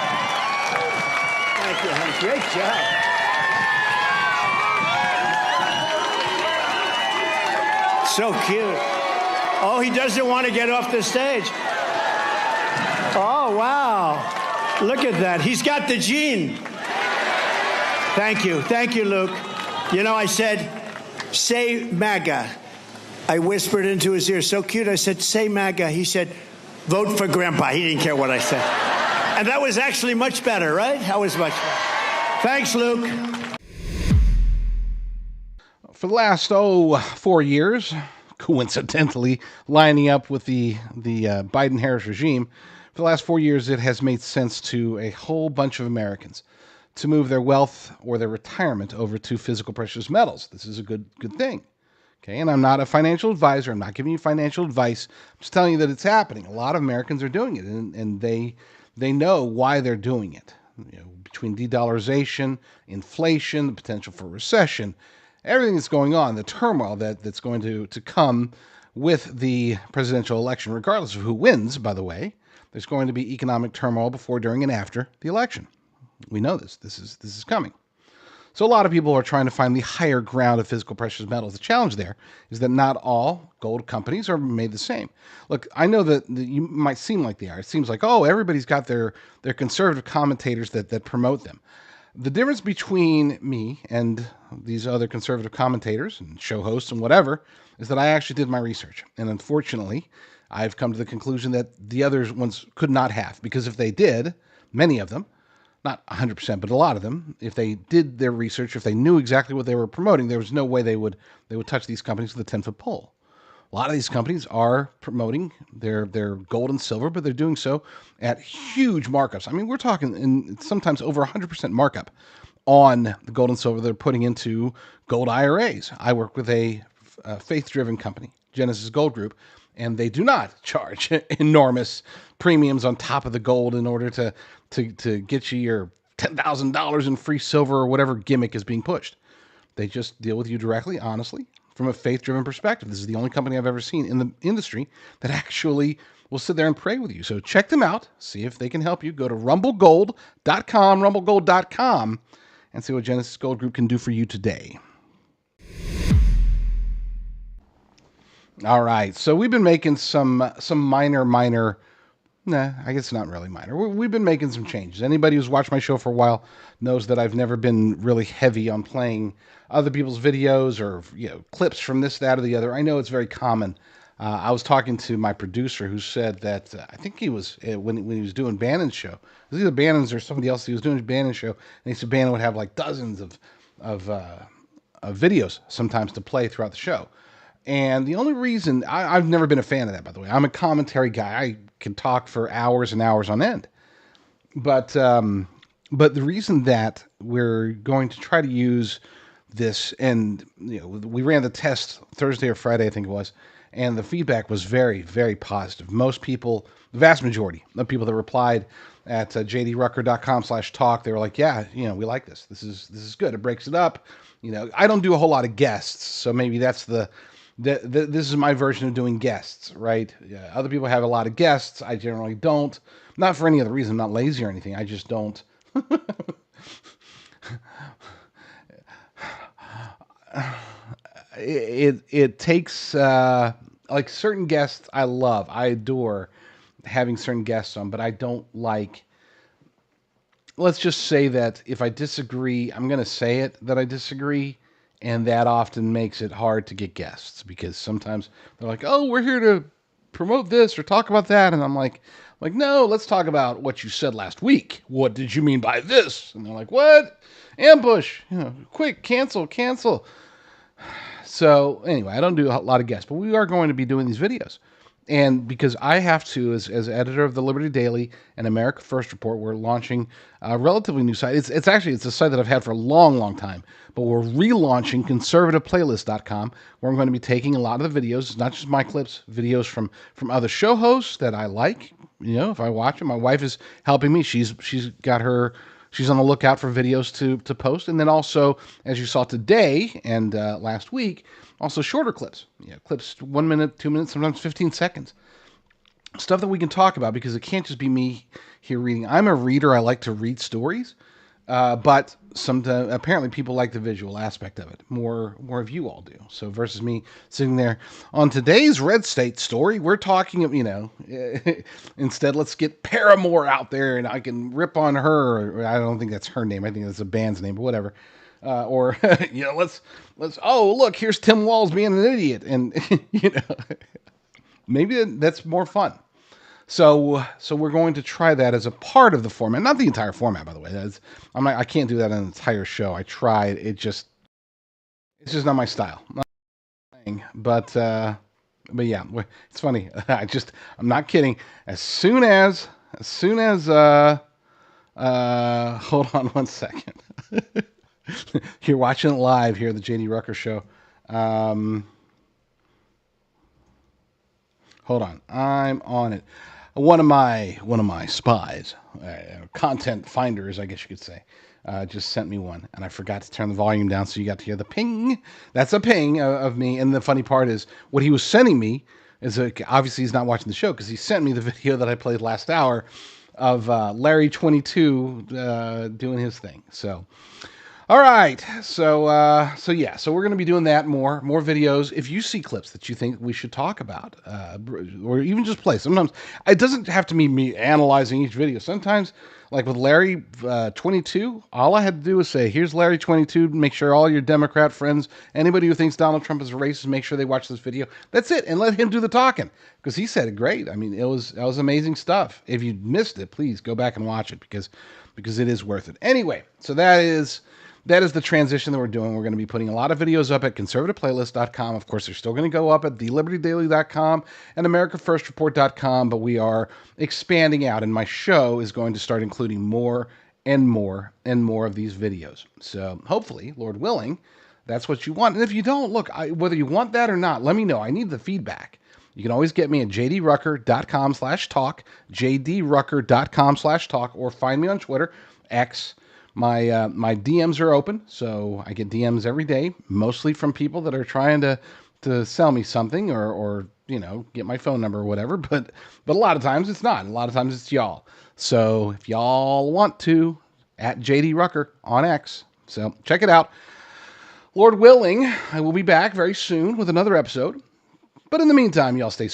Speaker 18: Thank you, honey. Great job. So cute. Oh, he doesn't want to get off the stage. Oh, wow. Look at that. He's got the gene. Thank you. Thank you, Luke. You know, I said, say MAGA. I whispered into his ear, so cute. I said, say MAGA. He said, vote for Grandpa. He didn't care what I said. And that was actually much better, right? That was much better. Thanks, Luke.
Speaker 1: For the last 4 years, coincidentally lining up with the Biden-Harris regime, for the last 4 years, it has made sense to a whole bunch of Americans to move their wealth or their retirement over to physical precious metals. This is a good thing. Okay, and I'm not a financial advisor. I'm not giving you financial advice. I'm just telling you that it's happening. A lot of Americans are doing it, and they know why they're doing it. You know, between de-dollarization, inflation, the potential for recession, everything that's going on, the turmoil that's going to come with the presidential election, regardless of who wins, by the way, there's going to be economic turmoil before, during, and after the election. We know this. This is coming. So a lot of people are trying to find the higher ground of physical precious metals. The challenge there is that not all gold companies are made the same. Look, I know that you might seem like they are. It seems like, oh, everybody's got their conservative commentators that promote them. The difference between me and these other conservative commentators and show hosts and whatever is that I actually did my research. And unfortunately, I've come to the conclusion that the other ones could not have, because if they did, many of them, not 100%, but a lot of them, if they did their research, if they knew exactly what they were promoting, there was no way they would touch these companies with a 10-foot pole. A lot of these companies are promoting their gold and silver, but they're doing so at huge markups. I mean, we're talking sometimes over 100% markup on the gold and silver they're putting into gold IRAs. I work with a faith-driven company, Genesis Gold Group, and they do not charge enormous premiums on top of the gold in order to get you your $10,000 in free silver or whatever gimmick is being pushed. They just deal with you directly, honestly, from a faith-driven perspective. This is the only company I've ever seen in the industry that actually will sit there and pray with you. So check them out. See if they can help you. Go to rumblegold.com, and see what Genesis Gold Group can do for you today. All right. So we've been making some minor, I guess not really minor. We've been making some changes. Anybody who's watched my show for a while knows that I've never been really heavy on playing other people's videos or clips from this, that, or the other. I know it's very common. I was talking to my producer who said that I think he was when he was doing Bannon's show. It was either Bannon's or somebody else. He was doing Bannon's show, and he said Bannon would have like dozens of videos sometimes to play throughout the show. And the only reason I've never been a fan of that, by the way. I'm a commentary guy. I can talk for hours and hours on end. But the reason that we're going to try to use this, and we ran the test Thursday or Friday, I think it was, and the feedback was very, very positive. Most people, the vast majority of people that replied at jdrucker.com/talk, they were like, yeah, we like this. This is good. It breaks it up. I don't do a whole lot of guests, so maybe that's this is my version of doing guests, right? Yeah, other people have a lot of guests. I generally don't. Not for any other reason. I'm not lazy or anything. I just don't. It takes like certain guests I love. I adore having certain guests on, but I don't like. Let's just say that if I disagree, I'm going to say it that I disagree. And that often makes it hard to get guests, because sometimes they're like, oh, we're here to promote this or talk about that. And I'm like, no, let's talk about what you said last week. What did you mean by this? And they're like, what? Ambush. Quick, cancel. So anyway, I don't do a lot of guests, but we are going to be doing these videos. And because I have to, as editor of the Liberty Daily and America First Report, we're launching a relatively new site. It's a site that I've had for a long, long time, but we're relaunching conservativeplaylist.com, where I'm going to be taking a lot of the videos, not just my clips, videos from other show hosts that I like. If I watch them, my wife is helping me. She's on the lookout for videos to post. And then also, as you saw today and last week, also shorter clips. Clips 1 minute, 2 minutes, sometimes 15 seconds. Stuff that we can talk about, because it can't just be me here reading. I'm a reader. I like to read stories. But sometimes, apparently people like the visual aspect of it. More of you all do. So versus me sitting there on today's Red State story, we're talking, instead let's get Paramore out there and I can rip on her. Or I don't think that's her name. I think that's a band's name, but whatever. Let's look, here's Tim Walz being an idiot. And, maybe that's more fun. So we're going to try that as a part of the format, not the entire format, by the way. I can't do that in an entire show. I tried. It's just not my style. But yeah, it's funny. I'm not kidding. As soon as hold on one second. You're watching it live here at the JD Rucker Show. Hold on. I'm on it. One of my spies, content finders, I guess you could say, just sent me one, and I forgot to turn the volume down, so you got to hear the ping. That's a ping of me. And the funny part is, what he was sending me is obviously he's not watching the show, because he sent me the video that I played last hour of Larry 22 doing his thing. So. All right, so we're going to be doing that more videos. If you see clips that you think we should talk about, or even just play, sometimes it doesn't have to be me analyzing each video. Sometimes, like with Larry 22, all I had to do was say, "Here's Larry 22." Make sure all your Democrat friends, anybody who thinks Donald Trump is a racist, make sure they watch this video. That's it, and let him do the talking, because he said it great. I mean, that was amazing stuff. If you missed it, please go back and watch it, because it is worth it. Anyway, so that is the transition that we're doing. We're going to be putting a lot of videos up at conservativeplaylist.com. Of course, they're still going to go up at thelibertydaily.com and americafirstreport.com, but we are expanding out, and my show is going to start including more and more and more of these videos. So hopefully, Lord willing, that's what you want. And if you don't, look, whether you want that or not, let me know. I need the feedback. You can always get me at jdrucker.com/talk, jdrucker.com/talk, or find me on Twitter, X. My DMs are open, so I get DMs every day, mostly from people that are trying to sell me something or get my phone number or whatever. But a lot of times it's not. A lot of times it's y'all. So if y'all want to, at JD Rucker on X. So check it out. Lord willing, I will be back very soon with another episode. But in the meantime, y'all stay strong.